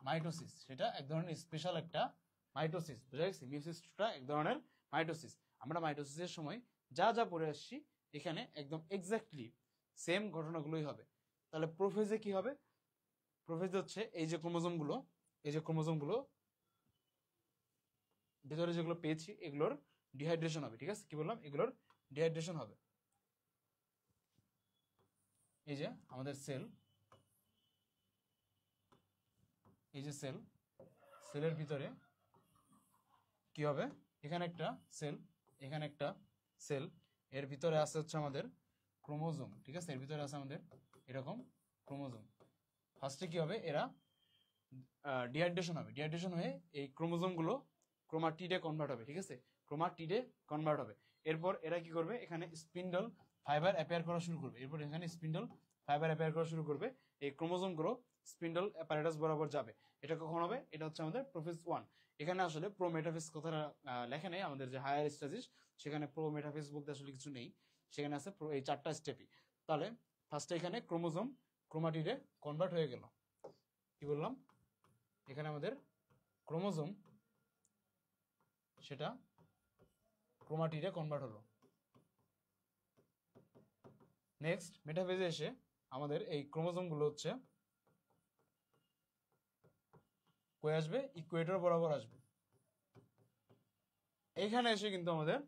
মাইটোসিস, সেটা এক ধরনের স্পেশাল একটা মাইটোসিস, বুঝা গেছে? মিওসিসটা এক ধরনের মাইটোসিস। আমরা মাইটোসিসের সময় যা যা পড়ে আসছি এখানে একদম এক্স্যাক্টলি সেম ঘটনাগুলোই হবে। তাহলে প্রোফেজে কি হবে? প্রোফেজে হচ্ছে এই যে ক্রোমোজোমগুলো, এই যে ক্রোমোজোমগুলো ভেতরে যেগুলো পেয়েছি এগুলোর ডিহাইড্রেশন হবে। ঠিক আছে? কি বললাম? এগুলোর ডিহাইড্রেশন হবে। এই যে আমাদের সেল, এই যে সেল, সেলের ভিতরে কি হবে? এখানে একটা সেল, এখানে একটা সেল, এর ভিতরে আছে হচ্ছে আমাদের ক্রোমোজোম। ঠিক আছে? এর ভিতরে আছে আমাদের এরকম ক্রোমোজোম। ফার্স্টে কি হবে? এরা ডিহাইড্রেশন হবে। ডিহাইড্রেশন হয়ে এই ক্রোমোজোমগুলো ক্রোমাটিডে কনভার্ট হবে। ঠিক আছে? ক্রোমাটিডে কনভার্ট হবে। এরপর এরা কি করবে? এখানে স্পিন্ডল ফাইবার অ্যাপিয়ার করা শুরু করবে। এরপর এখানে স্পিন্ডল ফাইবার অ্যাপিয়ার করা শুরু করবে। এই ক্রোমোজোমগুলো স্পিন্ডল অ্যাপারেটাস বরাবর যাবে। এটা কখন হবে? এটা হচ্ছে আমাদের প্রোফেজ 1। এখানে আসলে প্রোমেটাফেজ কথাটা লেখা নেই, আমাদের যে হায়ার স্টেজেস সেখানে প্রোমেটাফেজ বলতে আসলে কিছু নেই, সেখানে আছে এই 4টা স্টেপই। তাহলে ফার্স্টে এখানে ক্রোমোজোম ক্রোমাটিডে কনভার্ট হয়ে গেল। কি বললাম? এখানে আমাদের ক্রোমোজোম সেটা ক্রোমাটিডে কনভার্ট হলো। নেক্সট মেটাফেজে এসে আমাদের এই ক্রোমোজোমগুলো হচ্ছে কই আসবে? ইকুয়েটর বরাবর আসবে। এইখানে এসে কিন্তু আমাদের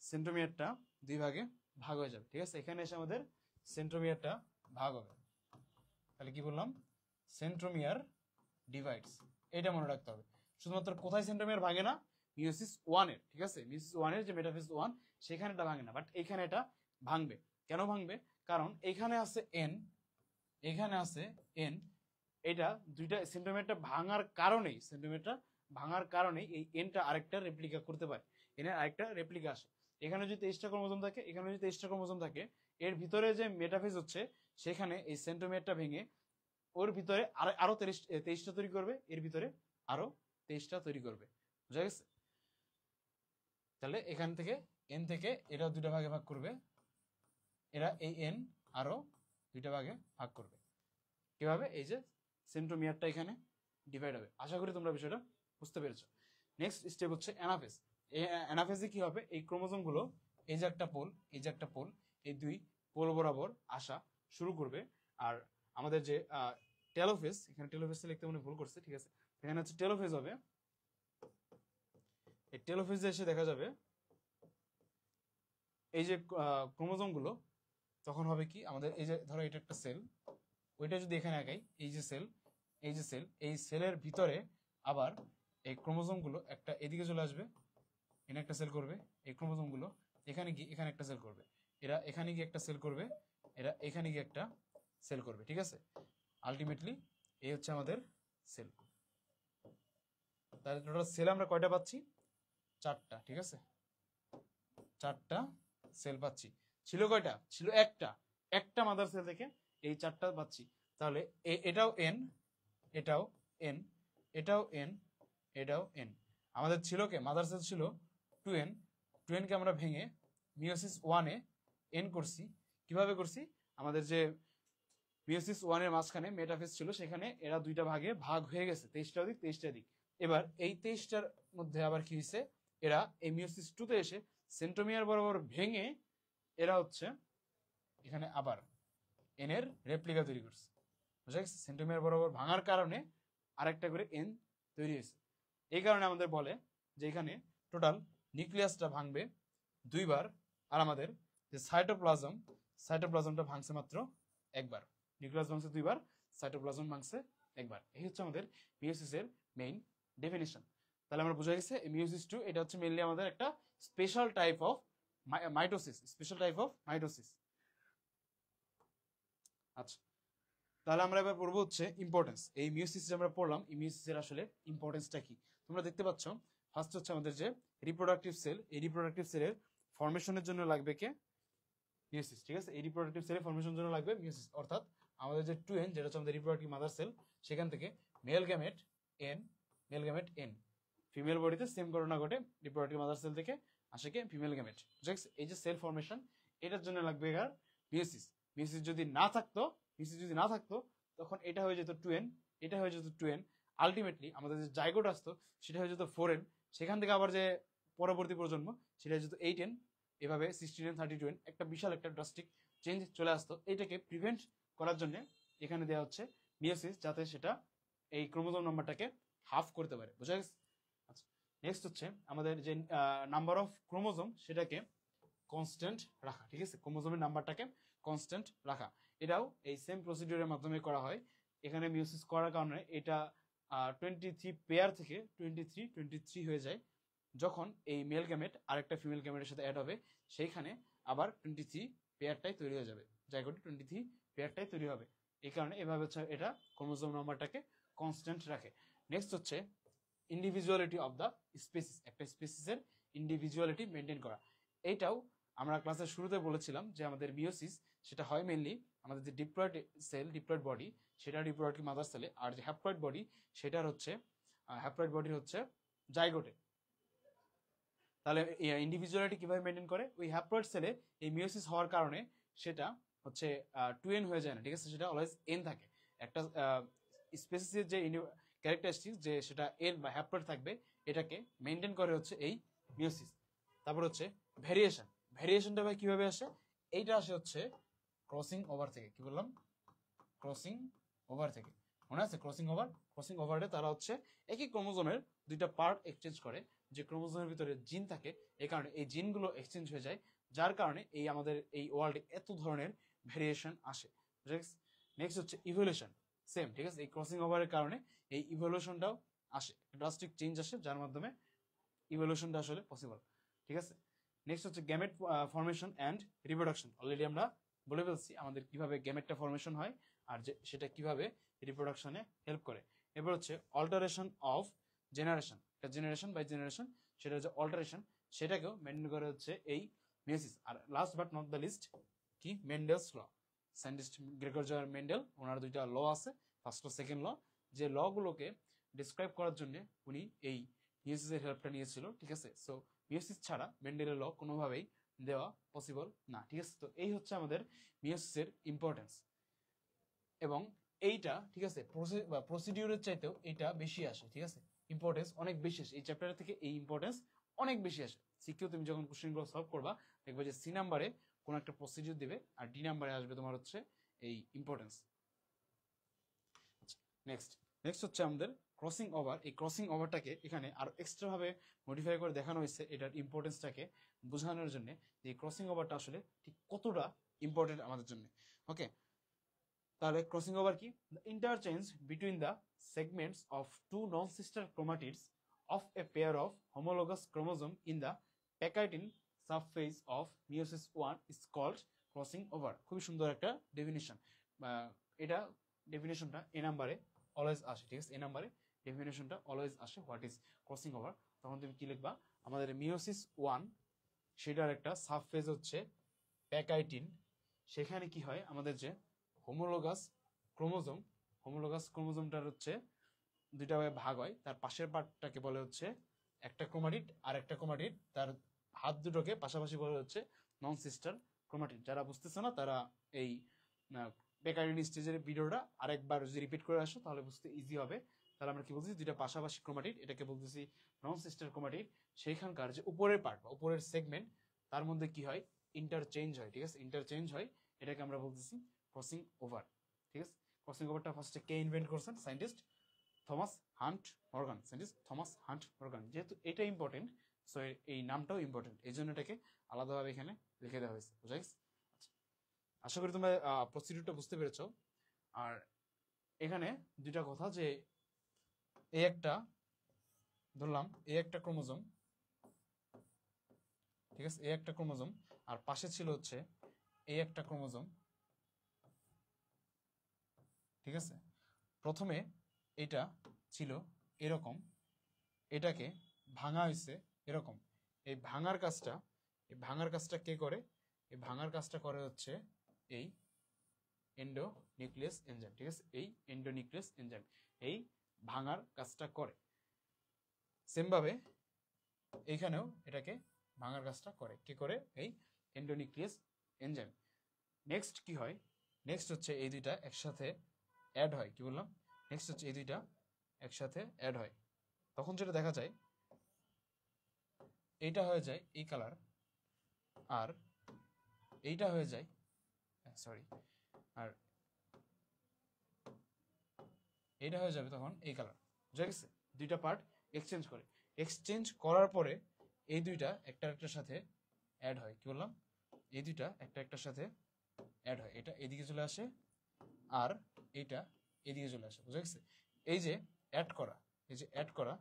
সেন্ট্রোমিয়ারটা দুই ভাগে ভাগ হয়ে যাবে। ঠিক আছে? এখানে এসে আমাদের সেন্ট্রোমিয়ারটা ভাগ হবে। তাহলে কি বললাম? সেন্ট্রোমিয়ার ডিভাইডস, এটা মনে রাখতে হবে। শুধুমাত্র কোথায় সেন্ট্রোমিয়ার ভাঙে না? মিওসিস 1 এর। ঠিক আছে? মিওসিস 1 এর যে মেটাফেজ 1 সেখানে এটা ভাঙে না, বাট এখানে এটা ভাঙবে। কেন ভাঙবে? কারণ এখানে আছে এন, এখানে আছে এন, এটা দুইটা সেন্ট্রোমিয়ারটা ভাঙার কারণেই, সেন্ট্রোমিয়ারটা ভাঙার কারণেই এই এনটা আরেকটা রেপ্লিকা করতে পারে, এনের আরেকটা রেপ্লিকা আসে। এখানে যদি 23টা ক্রোমোজোম থাকে, এখানে যদি 23টা ক্রোমোজোম থাকে, এর ভিতরে যে মেটাফেজ হচ্ছে সেখানে এই সেন্ট্রোমিয়ারটা ভেঙে ওর ভিতরে আরো 23টা তৈরি করবে, এর ভিতরে আরো 23টা তৈরি করবে। বুঝা গেছে? তাহলে এখান থেকে এন থেকে এরা দুইটা ভাগে ভাগ করবে, এরা এই এন আরো দুইটা ভাগে ভাগ করবে। কিভাবে? এই যে সেন্ট্রোমিয়ারটা এখানে ডিভাইড হবে। আশা করি তোমরা বিষয়টা বুঝতে পেরেছো। নেক্সট স্টেপ হচ্ছে অ্যানাফেজ। এই অ্যানাফেজে কি হবে? এই ক্রোমোজোমগুলো এই যে একটা পোল, এই যে একটা পোল, এই দুই পোল বরাবর আসা শুরু করবে। আর আমাদের যে টেলোফেজ, এখানে টেলোফেজ লিখতে মনে ভুল করছে, ঠিক আছে? এখানে হচ্ছে টেলোফেজ হবে। এই টেলোফেজে এসে দেখা যাবে এই যে ক্রোমোজোমগুলো তখন হবে কি? আমাদের এই যে ধরো এটা একটা সেল, ওইটা যদি এখানে আঁকাই, এই যে সেল, এই যে সেল, এই সেলের ভিতরে আবার এই ক্রোমোজোমগুলো একটা এদিকে চলে আসবে, এখানে একটা সেল করবে, এই ক্রোমোজোমগুলো এখানে গিয়ে এখানে একটা সেল করবে, এরা এখানে গিয়ে একটা সেল করবে, এরা এখানে গিয়ে একটা সেল করবে। ঠিক আছে? আলটিমেটলি এই হচ্ছে আমাদের সেল। তাহলে টোটাল সেল আমরা কয়টা পাচ্ছি? 4টা। ঠিক আছে? 4টা সেল পাচ্ছি। ছিল কয়টা? ছিল একটা, একটা মাদার সেল থেকে এই 4টা পাচ্ছি। তাহলে এটাও এন, এটাও এন, এটাও এন, এটাও এন। আমাদের ছিল কে? মাদার সেল ছিল 2n। 2n কে আমরা ভেঙে মিওসিস 1 এ এন করছি। কিভাবে করছি? আমাদের যে মিওসিস 1 এর মাঝখানে মেটাফেজ ছিল, সেখানে এরা দুইটা ভাগে ভাগ হয়ে গেছে, 23টা দিক 23টা দিক। এবার এই 23টার মধ্যে আবার কি হয়েছে? এরা এই মিওসিস 2 তে এসে সেন্ট্রোমিয়ার বরাবর ভেঙে এরা হচ্ছে এখানে আবার এন এর রেপ্লিকা তৈরি করছে। বুঝা গেছে? সেন্ট্রোমিয়ার বরাবর ভাঙার কারণে আরেকটা করে এন তৈরি হয়েছে। এই কারণে আমাদের বলে যে এখানে টোটাল নিউক্লিয়াসটা ভাঙবে 2বার। আর আমাদের যে সাইটোপ্লাজম, সাইটোপ্লাজমটা ভাঙছে মাত্র একবার, নিউক্লিয়াস ভাঙছে দুইবার, সাইটোপ্লাজম ভাঙছে একবার। এই হচ্ছে আমাদের মিওসিসের মেইন ডেফিনিশন। তাহলে আমরা বুঝা গেছে মিওসিস 2 এটা হচ্ছে মেইনলি আমাদের একটা special type of mitosis, special type of mitosis. আচ্ছা, তাহলে আমরা এবার পড়বো হচ্ছে ইম্পর্টেন্স। এই মিওসিস যে আমরা পড়লাম, এই মিওসিসের আসলে ইম্পর্টেন্সটা কি তোমরা দেখতে পাচ্ছ। ফার্স্ট হচ্ছে আমাদের যে রিপ্রোডাক্টিভ সেল, এই রিপ্রোডাক্টিভ সেলের ফরমেশনের জন্য লাগবে কে? মিওসিস। ঠিক আছে, এই রিপ্রোডাক্টিভ সেলের ফরমেশনের জন্য লাগবে মিওসিস। অর্থাৎ আমাদের যে 2n যেটা হচ্ছে আমাদের রিপ্রোডাক্টিভ মাদার সেল, সেখান থেকে মেল গ্যামেট n, ফিমেল বডিতে সেম ঘটনা ঘটে, রিপ্রোডাক্টিভ মাদার সেল থেকে আসে কে? Female gamete. এই যে সেল ফরমেশন, এটার জন্য লাগবে এর মিওসিস। মিওসিস যদি না থাকতো তখন এটা হয়ে যেত 2n, এটা হয়ে যেত 2n, আলটিমেটলি আমাদের যে জাইগোট আসতো সেটা হয়ে যেত 4n, সেখান থেকে আবার যে পরবর্তী প্রজন্ম সেটা হয়ে যেত 8n, এভাবে 16n 32n, একটা বিশাল একটা ড্রাস্টিক চেঞ্জ চলে আসতো। এটাকে প্রিভেন্ট করার জন্য এখানে দেওয়া হচ্ছে মিওসিস, যাতে সেটা এই ক্রোমোজোম নাম্বারটাকে হাফ করতে পারে। বুঝা গেছে? আচ্ছা, নেক্সট হচ্ছে আমাদের যে নাম্বার অফ ক্রোমোজোম সেটাকে কনস্ট্যান্ট রাখা। ঠিক আছে, ক্রোমোজোমের নাম্বারটাকে কনস্ট্যান্ট রাখা, এটাও এই সেম প্রসিডিউরের মাধ্যমে করা হয়। এখানে মিওসিস করার কারণে এটা 23 পেয়ার থেকে 23 হয়ে যায়। যখন এই মেল গ্যামেট আরেকটা ফিমেল গ্যামেটের সাথে অ্যাড হবে, সেইখানে আবার 23 পেয়ারটাই তৈরি হয়ে যাবে, জাইগোটে 23 পেয়ারটাই তৈরি হবে। এই কারণে এভাবে হচ্ছে এটা ক্রোমোজোম নাম্বারটাকে কনস্ট্যান্ট রাখে। নেক্সট হচ্ছে ইন্ডিভিজুয়ালিটি অফ দ্য স্পেসিস, একটা স্পেসিসের ইন্ডিভিজুয়ালিটি মেনটেন করা। এইটাও আমরা ক্লাসের শুরুতে বলেছিলাম যে আমাদের মিওসিস সেটা হয় মেনলি আমাদের যে ডিপ্লয়েড সেল, ডিপ্লয়েড বডি, সেটা রিপ্রোডাক্টিভ মাদার সেলে, আর যে হ্যাপ্লয়েড বডি সেটার হচ্ছে হ্যাপ্লয়েড বডি হচ্ছে জাইগোটে। তাহলে ইন্ডিভিজুয়ালিটি কিভাবে মেনটেন করে? ওই হ্যাপ্লয়েড সেলে এই মিওসিস হওয়ার কারণে সেটা হচ্ছে 2n হয়ে যায় না। ঠিক আছে, সেটা অলওয়েজ n থাকে। একটা স্পেসিসের যে ক্যারেক্টারিস্টিক্স যে সেটা n বা হ্যাপ্লয়েড থাকবে, এটাকে মেনটেন করে হচ্ছে এই মিওসিস। তারপর হচ্ছে ভেরিয়েশন। ভেরিয়েশনটা ভাই কিভাবে আসে? এইটা আসে হচ্ছে ক্রসিং ওভার থেকে। কি বললাম? ক্রসিং ওভার থেকে। মনে আছে ক্রসিং ওভার? ক্রসিং ওভারে তারা হচ্ছে একই ক্রোমোজোমের দুইটা পার্ট এক্সচেঞ্জ করে। যে ক্রোমোজোমের ভিতরে জিন থাকে, এই কারণে এই জিনগুলো এক্সচেঞ্জ হয়ে যায়, যার কারণে এই আমাদের এই ওয়ার্ল্ডে এত ধরনের ভেরিয়েশন আসে। নেক্সট হচ্ছে ইভলিউশন। সেম, ঠিক আছে, এই ক্রসিং ওভারের কারণে এই ইভলিউশনটাও আসে, ড্রাস্টিক চেঞ্জ আসে, যার মাধ্যমে ইভলিউশনটা আসলে পসিবল। ঠিক আছে, নেক্সট হচ্ছে gamete formation and reproduction. Already আমরা বলে ফেলছি আমাদের কিভাবে গ্যামেটটা ফরমেশন হয় আর যে সেটা কিভাবে রিপ্রোডাকশনে হেল্প করে। এবার হচ্ছে অল্টারেশন অফ জেনারেশন। একটা জেনারেশন বাই জেনারেশন সেটা হচ্ছে অল্টারেশন, সেটাকেও মেনটেন করে হচ্ছে এই মিওসিস। আর last but not the least কি? Mendel's law. Scientist Gregor Johann Mendel, ওনার দুইটা ল আছে, ফার্স্ট ও সেকেন্ড ল। যে লগুলোকে ডিসক্রাইব করার জন্য উনি এই মিওসিসের হেল্পটা নিয়েছিল। ঠিক আছে, সো মিওসিস ছাড়া মেন্ডেলের ল কোনোভাবেই দেওয়া পসিবল না। ঠিক আছে, তো এই হচ্ছে আমাদের মিওসিসের ইম্পর্টেন্স। এবং এইটা ঠিক আছে প্রসিডিউরের চাইতেও এটা বেশি আসে। ঠিক আছে, ইম্পর্টেন্স অনেক বেশি আসে এই চ্যাপ্টার থেকে, এই ইম্পর্টেন্স অনেক বেশি আসে। সিকিউ তুমি যখন কোশ্চেনগুলো সলভ করবা দেখবে যে সি নাম্বারে কোনো একটা প্রসিডিউর দিবে আর ডি নাম্বারে আসবে তোমার হচ্ছে এই ইম্পর্টেন্স। নেক্সট হচ্ছে আমাদের ক্রসিং ওভার। এই ক্রসিং ওভারটাকে এখানে আরো এক্সট্রা ভাবে মডিফাই করে দেখানো হয়েছে এটার ইম্পর্টেন্সটাকে বোঝানোর জন্য, যে ক্রসিং ওভারটা আসলে ঠিক কতটা ইম্পর্টেন্ট আমাদের জন্য। ওকে, তাহলে ক্রসিং ওভার কি? Interchange between the segments of two non sister chromatids of a pair of homologous chromosome in the pachytene subphase of meiosis 1 is called crossing over. খুবই সুন্দর একটা ডেফিনিশন। এটা ডেফিনেশনটা এ নাম্বারে অলওয়েজ আসে। ঠিক আছে, এ নাম্বারে ডেফিনেশনটা অলওয়েজ আসে, হোয়াট ইজ ক্রসিং ওভার। তখন তুমি কি লিখবা? আমাদের মিওসিস 1 সেটার একটা সাবফেজ হচ্ছে প্যাকাইটিন, সেখানে কি হয় আমাদের যে হোমোলোগাস ক্রোমোজোমটার হচ্ছে দুইটা ভাগ হয়, তার পাশের পার্টটাকে বলে হচ্ছে একটা ক্রোমাটিড, আর একটা ক্রোমাটিড তার হাত দুটোকে পাশাপাশি বলে হচ্ছে নন সিস্টার ক্রোমাটিড। যারা বুঝতেছে না তারা এই প্যাকাইটিন স্টেজের ভিডিওটা আরেকবার যদি রিপিট করে আসো তাহলে বুঝতে ইজি হবে। তাহলে আমরা কি বলতেছি? দুইটা পাশাপাশি ক্রোমাটিড, এটাকে বলতেছি নন সিস্টার ক্রোমাটিড। সেইখানকার যে উপরের পার্ট বা উপরের সেগমেন্ট, তার মধ্যে কি হয়? ইন্টারচেঞ্জ হয়। ঠিক আছে, ইন্টারচেঞ্জ হয়, এটাকে আমরা বলতেছি ক্রসিং ওভার। ঠিক আছে, ক্রসিং ওভারটা ফার্স্টে কে ইনভেন্ট করছেন? Scientist Thomas hunt Morgan. যেহেতু এটা ইম্পর্টেন্ট, সো এই নামটাও ইম্পর্টেন্ট, এই জন্য এটাকে আলাদাভাবে এখানে লিখে দেওয়া হয়েছে। বুঝা গেছে? আশা করি তোমরা প্রসিডিউরটা বুঝতে পেরেছো। আর এখানে দুইটা কথা, যে এই একটা ধরলাম এই একটা ক্রোমোজোম, ঠিক আছে, এই একটা ক্রোমোজোম, আর পাশে ছিল হচ্ছে এই একটা ক্রোমোজোম, ঠিক আছে। প্রথমে এটা ছিল এরকম, এটাকে ভাঙা হয়েছে এরকম। এই ভাঙার কাজটা কে করে? এই ভাঙার কাজটা করে হচ্ছে এই এন্ডোনিউক্লিয়াস এনজাইম, ঠিক আছে। এই এন্ডোনিউক্লিয়াস এনজাইম এই ভাঙার কাজটা করে। সেম ভাবে এইখানেও এটাকে ভাঙার কাজটা করে, কে করে? এই এন্ডোনিউক্লিয়াস এনজাইম। নেক্সট কি হয়? নেক্সট হচ্ছে এই দুইটা একসাথে অ্যাড হয়, কি বললাম? নেক্সট হচ্ছে এই দুইটা একসাথে অ্যাড হয়, তখন যেটা দেখা যায় এইটা হয়ে যায় এই কালার, আর এইটা হয়ে যায়, সরি, আর এইটা হয়ে যাবে তখন এই কালার। বুঝা গেছে? দুইটা পার্ট এক্সচেঞ্জ করে, এক্সচেঞ্জ করার পরে এই দুইটা একটা একটার সাথে অ্যাড হয়, কি বললাম? এই দুইটা একটা একটার সাথে অ্যাড হয়, এটা এদিকে চলে আসে আর এইটা এদিকে চলে আসে। বুঝা গেছে? এই যে অ্যাড করা, এই যে অ্যাড করা,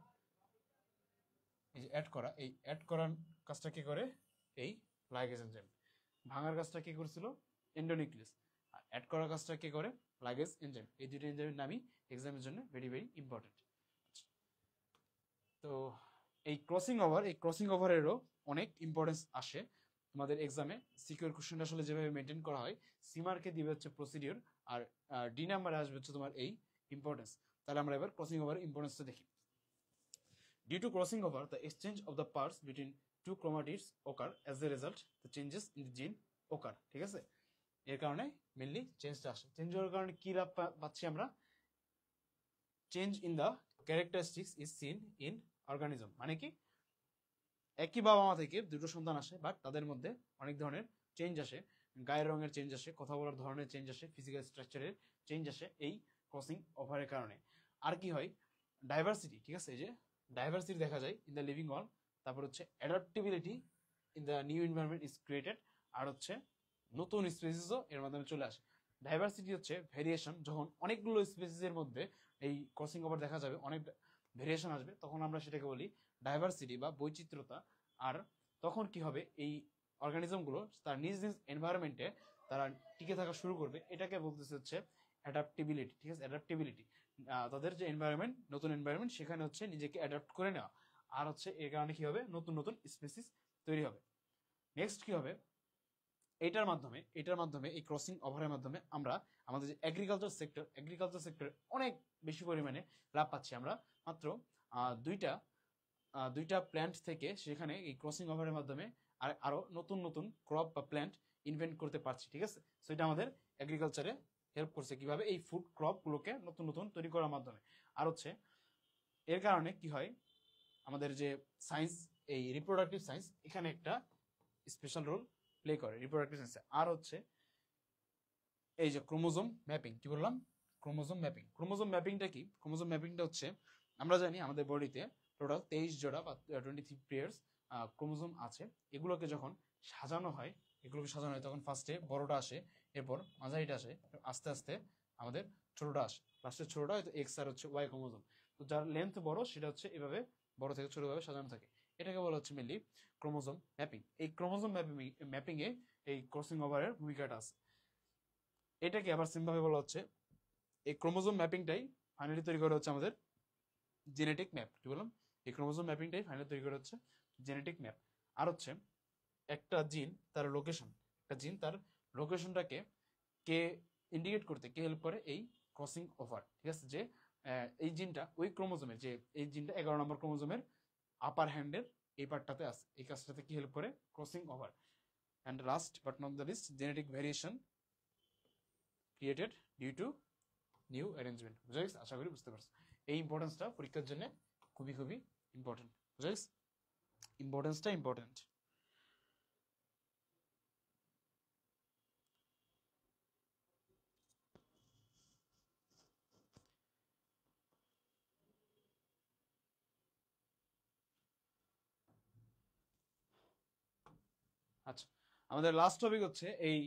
এই যে অ্যাড করা, এই অ্যাড করার কাজটা কি করে? এই লাইগেজ এনজাইম। ভাঙার কাজটা কি করেছিল? এন্ডোনিউক্লিয়াস। আর অ্যাড করার কাজটা কি করে? Ligase enzyme. এই দুটো এনজাইমের নামই এক্সামের জন্য ভেরি ভেরি ইম্পর্টেন্ট। তো এই ক্রসিং ওভারেরও অনেক ইম্পর্টেন্স আসে তোমাদের এক্সামে। সিকিউর কোশ্চেনটা আসলে যেভাবে মেনটেন করা হয়, সি মার্কে দিবে হচ্ছে প্রসিডিউর, আর ডি নাম্বারে আসবে হচ্ছে তোমার এই ইম্পর্টেন্স। তাহলে আমরা এবার ক্রসিং ওভারের ইম্পর্টেন্সটা দেখি। Due to crossing over, the exchange of the parts between two chromatids occur. As a result, the changes in the gene occur. ঠিক আছে? এর কারণে মেইনলি চেঞ্জটা আসে। চেঞ্জ হওয়ার কারণে কি লাভ পাচ্ছি আমরা? Change in the characteristics is seen in organism. মানে কি? একই বাবা মা থেকে দুটো সন্তান আসে, বাট তাদের মধ্যে অনেক ধরনের চেঞ্জ আসে। গায়ের রঙের চেঞ্জ আসে, কথা বলার ধরনের চেঞ্জ আসে, ফিজিক্যাল স্ট্রাকচারের চেঞ্জ আসে এই ক্রসিং ওভারের কারণে। আর কি হয়? ডাইভার্সিটি, ঠিক আছে, এই যে ডাইভার্সিটি দেখা যায় ইন দ্য লিভিং ওয়ার্ল্ড। তারপর হচ্ছে adaptability in the new environment is created. আর হচ্ছে নতুন স্পেসিসও এর মাধ্যমে চলে আসে। ডাইভার্সিটি হচ্ছে ভেরিয়েশন। যখন অনেকগুলো স্পেসিসের মধ্যে এই ক্রসিং ওভার দেখা যাবে, অনেক ভেরিয়েশন আসবে, তখন আমরা সেটাকে বলি ডাইভার্সিটি বা বৈচিত্র্যতা। আর তখন কি হবে? এই অর্গানিজমগুলো তার নিজ নিজ এনভায়রনমেন্টে তারা টিকে থাকা শুরু করবে। এটাকে বলতেছে হচ্ছে অ্যাডাপ্টেবিলিটি, ঠিক আছে। অ্যাডাপ্টেবিলিটি তাদের যে এনভায়রনমেন্ট, নতুন এনভায়রনমেন্ট, সেখানে হচ্ছে নিজেকে অ্যাডাপ্ট করে নেওয়া। আর হচ্ছে এর কারণে কি হবে? নতুন নতুন স্পেসিস তৈরি হবে। নেক্সট কি হবে? এটার মাধ্যমে এই ক্রসিং ওভারের মাধ্যমে আমরা আমাদের যে এগ্রিকালচার সেক্টরে অনেক বেশি পরিমাণে লাভ পাচ্ছি। আমরা মাত্র দুইটা প্ল্যান্ট থেকে সেখানে এই ক্রসিং ওভারের মাধ্যমে আরো নতুন নতুন ক্রপ বা প্ল্যান্ট ইনভেন্ট করতে পারছি, ঠিক আছে। সো এটা আমাদের এগ্রিকালচারে হেল্প করছে, কিভাবে? এই ফুড ক্রপ গুলোকে নতুন নতুন তৈরি করার মাধ্যমে। আর হচ্ছে এর কারণে কি হয়? আমাদের যে সায়েন্স, এই রিপ্রোডাক্টিভ সায়েন্স, এখানে একটা স্পেশাল রোল প্লে করে রিপ্রোডাক্টিভ সায়েন্সে। আর হচ্ছে এই যে ক্রোমোজোম ম্যাপিং, কি বললাম? ক্রোমোজোম ম্যাপিংটা কি? ক্রোমোজোম ম্যাপিংটা হচ্ছে, আমরা জানি আমাদের বডিতে টোটাল 23 জোড়া বা 23 পেয়ার্স ক্রোমোজোম আছে। এগুলোকে যখন সাজানো হয়, তখন ফার্স্টে বড়টা আসে, এরপর মাঝারিটা আসে, আস্তে আস্তে আমাদের ছোটটা আসে। লাস্টের ছোটটা হয়তো এক্স আর হচ্ছে ওয়াই ক্রোমোজোম। তো যার লেন্থ বড় সেটা হচ্ছে এভাবে বড় থেকে ছোটভাবে সাজানো থাকে। এটাকে বলা হচ্ছে মেনলি ক্রোমোজোম ম্যাপিং। এই ক্রোমোজোম ম্যাপিং এ এই ক্রসিং ওভারের ভূমিকাটা আছে। এটাকে আবার সিম্পলভাবে বলা হচ্ছে, এই ক্রোমোজোম ম্যাপিংটাই ফাইনালি তৈরি করা হচ্ছে আমাদের জেনেটিক ম্যাপ। কি বললাম? এই ক্রোমোজোম ম্যাপিংটাই ফাইনালি তৈরি করা হচ্ছে জেনেটিক ম্যাপ। আর হচ্ছে একটা জিন তার লোকেশনটাকে কে ইন্ডিকেট করতে কে হেল্প করে? এই ক্রসিং ওভার, ঠিক আছে। যে এই জিনটা ওই ক্রোমোজোমের, যে এই জিনটা 11 নম্বর ক্রোমোজোমের আপার হ্যান্ডের এই পার্টটাতে আছে, এই কাজটাতে কি হেল্প করে? Crossing over. And last but not the least, genetic variation created due to new arrangement. বুঝা গেছে? আশা করি বুঝতে পারছো। এই ইম্পর্টেন্সটা পরীক্ষার জন্য খুবই খুবই ইম্পর্টেন্ট। বুঝা গেছে? ইম্পর্টেন্সটা ইম্পর্টেন্ট। আচ্ছা, আমাদের লাস্ট টপিক হচ্ছে এই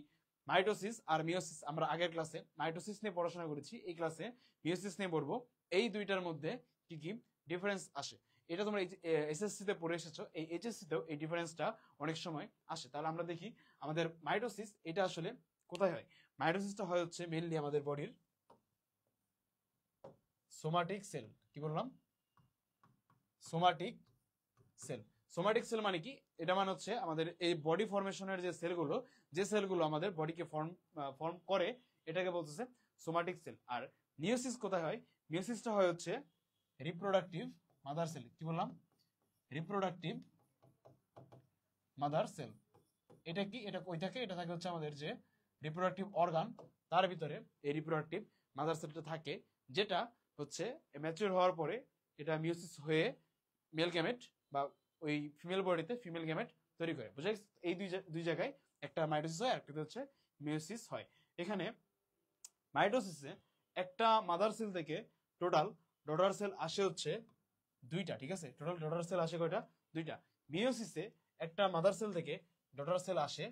মাইটোসিস আর মিওসিস আমরা আগের ক্লাসে মাইটোসিস নিয়ে পড়াশোনা করেছি, এই ক্লাসে মিওসিস নিয়ে পড়বো। এই দুইটার মধ্যে কি কি ডিফারেন্স আসে এটা তোমরা এসএসসি তে পড়ে এসেছো, এই এইচএসসি তেও এই ডিফারেন্সটা অনেক সময় আসে। তাহলে আমরা দেখি আমাদের মাইটোসিস এটা আসলে কোথায় হয়। মাইটোসিসটা হয় হচ্ছে মেইনলি আমাদের বডির সোমাটিক সেল। কি বললাম? Somatic sell. সোমাটিক সেল মানে কি? এটা মানে হচ্ছে আমাদের এই বডি ফর্মেশনের যে সেলগুলো আমাদের বডিকে ফর্ম করে এটাকে বলতেছে সোমাটিক সেল। আর মিওসিস কোথায় হয়? মিওসিসটা হয় হচ্ছে রিপ্রোডাক্টিভ মাদার সেল। কি বললাম? Reproductive mother sell. এটা কি? এটা কই থাকে? এটা থাকে হচ্ছে আমাদের যে রিপ্রোডাক্টিভ অর্গান, তার ভিতরে এই রিপ্রোডাক্টিভ মাদার সেলটা থাকে, যেটা হচ্ছে ম্যাচিউর হওয়ার পরে এটা মিওসিস হয়ে মেল গ্যামেট বা ওই ফিমেল বডিতে ফিমেল গ্যামেট তৈরি করে। বুঝা গেছে? এই দুই জায়গায় একটা মাইটোসিস হয়, একটা হচ্ছে মিওসিস হয়। এখানে মাইটোসিসে একটা মাদার সেল থেকে টোটাল ডটার সেল আসে হচ্ছে দুইটা। ঠিক আছে, টোটাল ডটার সেল আসে কয়টা? দুইটা। মিওসিসে একটা মাদার সেল থেকে ডটার সেল আসে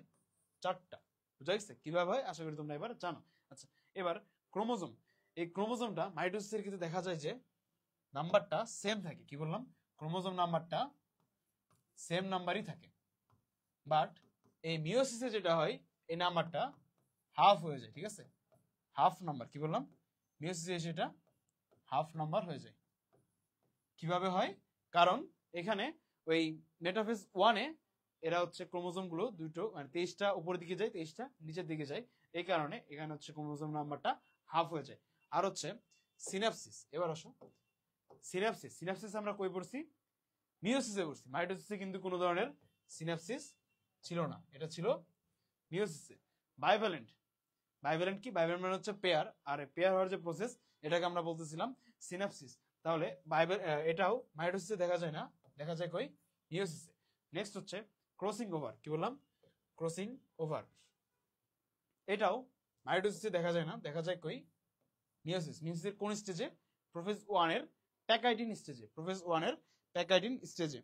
চারটা। বুঝা গেছে কিভাবে হয়? আশা করি তোমরা এবার জানো। আচ্ছা, এবার ক্রোমোজোম। এই ক্রোমোজোমটা মাইটোসিসের ক্ষেত্রে দেখা যায় যে নাম্বারটা সেম থাকে। কি বললাম? ক্রোমোজোম নাম্বারটা সেম নাম্বারই থাকে, বাট এই মিওসিসে যেটা হয় এই নাম্বারটা হাফ হয়ে যায়। ঠিক আছে, হাফ নাম্বার। কি বললাম? মিওসিসে সেটা হাফ নাম্বার হয়ে যায়। কিভাবে হয়? কারণ এখানে ওই মেটাফেজ ওয়ানে এরা হচ্ছে ক্রোমোজোম গুলো দুটো মানে 23টা উপরের দিকে যায়, 23টা নিচের দিকে যায়, এই কারণে এখানে হচ্ছে ক্রোমোজোম নাম্বারটা হাফ হয়ে যায়। আর হচ্ছে সিনাপসিস। এবার আসো সিনাপসিস। সিনাপসিস আমরা কই পড়ছি? মিওসিসে পড়ছি। মাইটোসিসে কিন্তু কোনো ধরনের সিনাপসিস ছিল না, এটা ছিল মিওসিসে। বাইভ্যালেন্ট। বাইভ্যালেন্ট কি? বাইভ্যালেন্ট মানে হচ্ছে পেয়ার, আর পেয়ার হওয়ার যে প্রসেস এটাকে আমরা বলতেছিলাম সিনাপসিস। তাহলে এটাও মাইটোসিসে দেখা যায় না, দেখা যায় কই? মিওসিসে। নেক্সট হচ্ছে ক্রসিং ওভার। কি বললাম? Crossing over. এটাও মাইটোসিসে দেখা যায় না, দেখা যায় কই? মিওসিস। মিওসিসের কোন স্টেজে? প্রোফেজ 1 এর প্যাকাইটিন স্টেজে। প্রোফেজ 1 এর প্যাকাইটিন স্টেজে।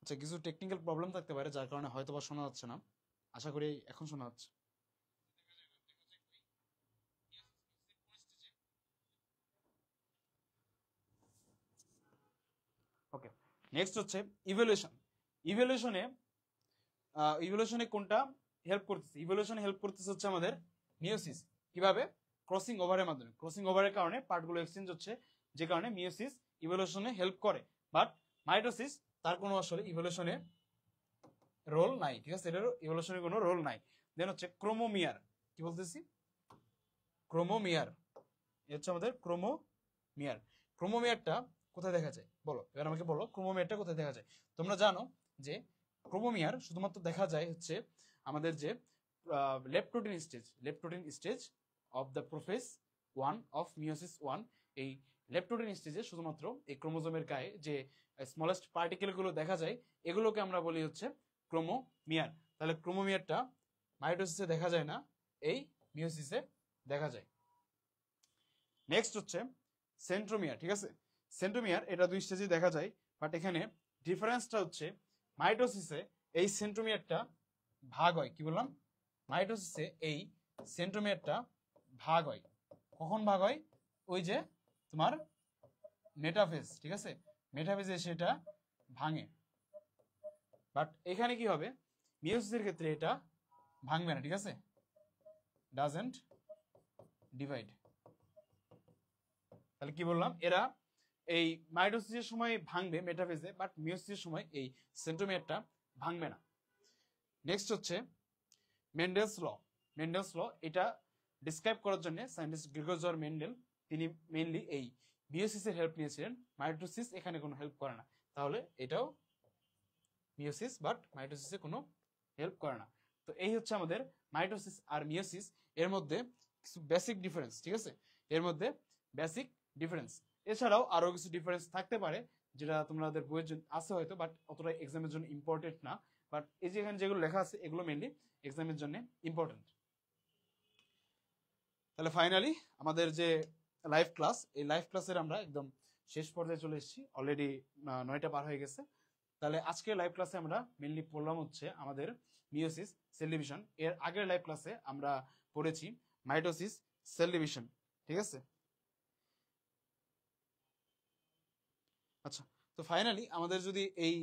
আচ্ছা, কিছু টেকনিক্যাল প্রবলেম থাকতে পারে যার কারণে হয়তো বা শোনা যাচ্ছে না। আশা করি এখন শোনা যাচ্ছে। ওকে, নেক্সট হচ্ছে ইভ্যালুয়েশন। ইভ্যালুয়েশনে ইভ্যালুয়েশনে কোনটা হেল্প করতেছে? ইভ্যালুয়েশনে হেল্প করতেছে হচ্ছে আমাদের মিওসিস। কিভাবে? ক্রসিং ওভারের মাধ্যমে। ক্রসিং ওভারের কারণে পার্টগুলো এক্সচেঞ্জ হচ্ছে, যে কারণে মিওসিস ইভ্যালুয়েশনে হেল্প করে। বাট মাইটোসিস তার কোনো আসলে ইভ্যালুয়েশনে রোল নাই। ঠিক আছে, এটার ইভ্যালুয়েশনের কোনো রোল নাই। দেন হচ্ছে ক্রোমোমিয়ার। কি বলতেছি? ক্রোমোমিয়ার। এ হচ্ছে আমাদের ক্রোমোমিয়ার। ক্রোমোমিয়ারটা কোথায় দেখা যায় বলো? এবার আমাকে বলো ক্রোমোমিয়ারটা কোথায় দেখা যায়। তোমরা জানো যে ক্রোমোমিয়ার শুধুমাত্র দেখা যায় হচ্ছে আমাদের যে leptotene stage of the prophase 1 of meiosis 1। এই লেপটোটিন স্টেজে শুধুমাত্র এই ক্রোমোজোমের গায়ে যে স্মলেস্ট পার্টিকেল গুলো দেখা যায়, এগুলোকে আমরা বলি হচ্ছে ক্রোমোমিয়ার। তাহলে ক্রোমোমিয়ারটা মাইটোসিসে দেখা যায় না, এই মিওসিসে দেখা যায়। নেক্সট হচ্ছে সেন্ট্রোমিয়ার। ঠিক আছে, সেন্ট্রোমিয়ার এটা দুই স্টেজে দেখা যায়, বাট এখানে ডিফারেন্সটা হচ্ছে মাইটোসিসে এই সেন্ট্রোমিয়ারটা ভাগ হয়। কি বললাম? মাইটোসিসে এই সেন্ট্রোমিয়ারটা ভাগ হয়। কখন ভাগ হয়? ওই যে তোমার মেটাফেজ। ঠিক আছে, মেটাফেজে সেটা ভাঙে। বাট এখানে কি হবে? মিওসিসের ক্ষেত্রে এটা ভাঙবে না। ঠিক আছে, ডাজেন্ট ডিভাইড। তাহলে কি বললাম? এরা এই মাইটোসিসের সময় ভাঙবে মেটাফেজে, বাট মিওসিসের সময় এই সেন্ট্রোমিয়ারটা ভাঙবে না। নেক্সট হচ্ছে মেন্ডেলস ল। মেন্ডেলস ল এটা ডিসক্রাইব করার জন্য সায়েন্টিস্ট গ্রিগর মেন্ডেল তিনি মেইনলি এই মিওসিসের হেল্প নিয়েছিলেন। মাইটোসিস এখানে কোনো হেল্প করে না, তাহলে এটাও মিওসিস, বাট মাইটোসিসে কোনো হেল্প করে না। তো এই হচ্ছে আমাদের মাইটোসিস আর মিওসিস এর মধ্যে কিছু বেসিক ডিফারেন্স। ঠিক আছে, এর মধ্যে বেসিক ডিফারেন্স। এছাড়াও আরো কিছু ডিফারেন্স থাকতে পারে যেটা তোমাদের বইয়ের জন্য আছে হয়তো, বাট অতটা এক্সামের জন্য ইম্পর্টেন্ট না। বাট এই যে এখানে যেগুলো লেখা আছে এগুলো মেইনলি এক্সামের জন্য ইম্পর্টেন্ট। তাহলে ফাইনালি আমাদের যে লাইভ ক্লাস, এই লাইভ ক্লাসের আমরা একদম শেষ পর্যায়ে চলে এসেছি, অলরেডি 9টা পার হয়ে গেছে। তাহলে আজকে লাইভ ক্লাসে আমরা মেনলি পড়লাম হচ্ছে আমাদের মিওসিস সেল ডিভিশন। এর আগের লাইভ ক্লাসে আমরা পড়েছি মাইটোসিস সেল ডিভিশন, ঠিক আছে? আচ্ছা, তো ফাইনালি আমাদের যদি এই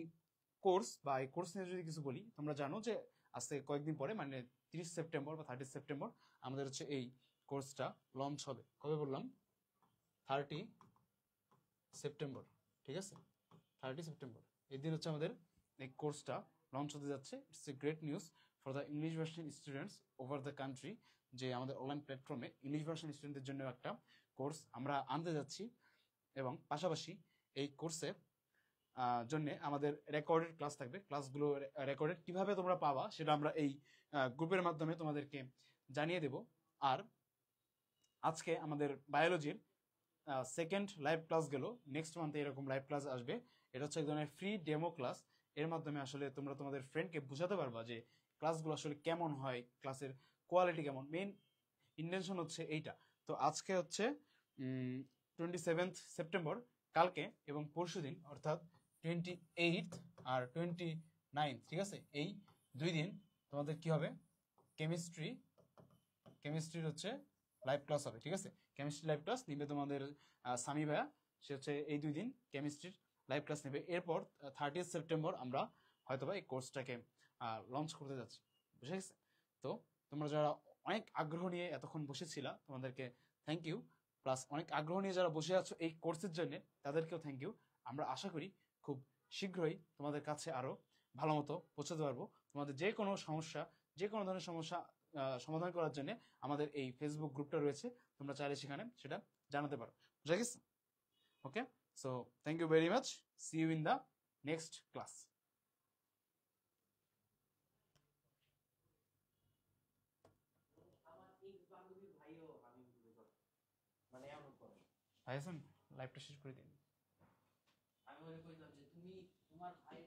কোর্স বা এই কোর্স নিয়ে যদি কিছু বলি, তোমরা জানো যে আজকে কয়েকদিন পরে মানে 30 সেপ্টেম্বর বা 30 সেপ্টেম্বর আমাদের হচ্ছে এই কোর্সটা লঞ্চ হবে। কবে বললাম? 30 সেপ্টেম্বর, ঠিক আছে? 30 সেপ্টেম্বর এই দিন হচ্ছে আমাদের এই কোর্সটা লঞ্চ হতে যাচ্ছে। It's a great news for the English version students over the country, যে আমাদের অনলাইন প্ল্যাটফর্মে ইংলিশ ভার্সন স্টুডেন্টদের জন্য একটা কোর্স আমরা আনতে যাচ্ছি। এবং পাশাপাশি এই কোর্সে জন্য আমাদের রেকর্ডেড ক্লাস থাকবে। ক্লাসগুলো রেকর্ডেড কিভাবে তোমরা পাবা সেটা আমরা এই গ্রুপের মাধ্যমে তোমাদেরকে জানিয়ে দেব। আর আজকে আমাদের বায়োলজির সেকেন্ড লাইভ ক্লাস গেল, নেক্সট মান্থে এরকম লাইভ ক্লাস আসবে। এটা হচ্ছে এক ধরনের ফ্রি ডেমো ক্লাস। এর মাধ্যমে আসলে তোমরা তোমাদের ফ্রেন্ডকে বোঝাতে পারবা যে ক্লাসগুলো আসলে কেমন হয়, ক্লাসের কোয়ালিটি কেমন। মেইন ইন্টেনশন হচ্ছে এইটা। তো আজকে হচ্ছে 27 সেপ্টেম্বর, কালকে এবং পরশু দিন অর্থাৎ 28 আর 29, ঠিক আছে? এই 2 দিন তোমাদের কি হবে? কেমিস্ট্রির হচ্ছে লাইভ ক্লাস হবে, ঠিক আছে? কেমিস্ট্রি লাইভ ক্লাস নিবে তোমাদের সামি ভাইয়া, সে হচ্ছে এই 2 দিন কেমিস্ট্রির লাইভ ক্লাস নেবে। এরপর 30 সেপ্টেম্বর আমরা হয়তোবা এই কোর্সটাকে লঞ্চ করতে যাচ্ছি, বুঝে গেছে? তো তোমরা যারা অনেক আগ্রহ নিয়ে এতক্ষণ বসেছিলা, তোমাদেরকে থ্যাংক ইউ। প্লাস অনেক আগ্রহ নিয়ে যারা বসে আছো এই কোর্সের জন্য, তাদেরকেও থ্যাংক ইউ। আমরা আশা করি খুব শীঘ্রই তোমাদের কাছে আরো ভালো মতো পৌঁছাতে পারবো। তোমাদের যে কোনো সমস্যা, যে কোনো ধরনের সমস্যা সমাধান করার জন্য আমাদের এই ফেসবুক গ্রুপটা রয়েছে, তোমরা চাইলে সেখানে সেটা জানাতে পারো, বুঝা গেছে? Okay, so thank you very much, see you in the next class. ভাই আছেন? লাইভটা শেষ করে দিন। আমি ওরে কইতাম যে তুমি তোমার ভাইয়ের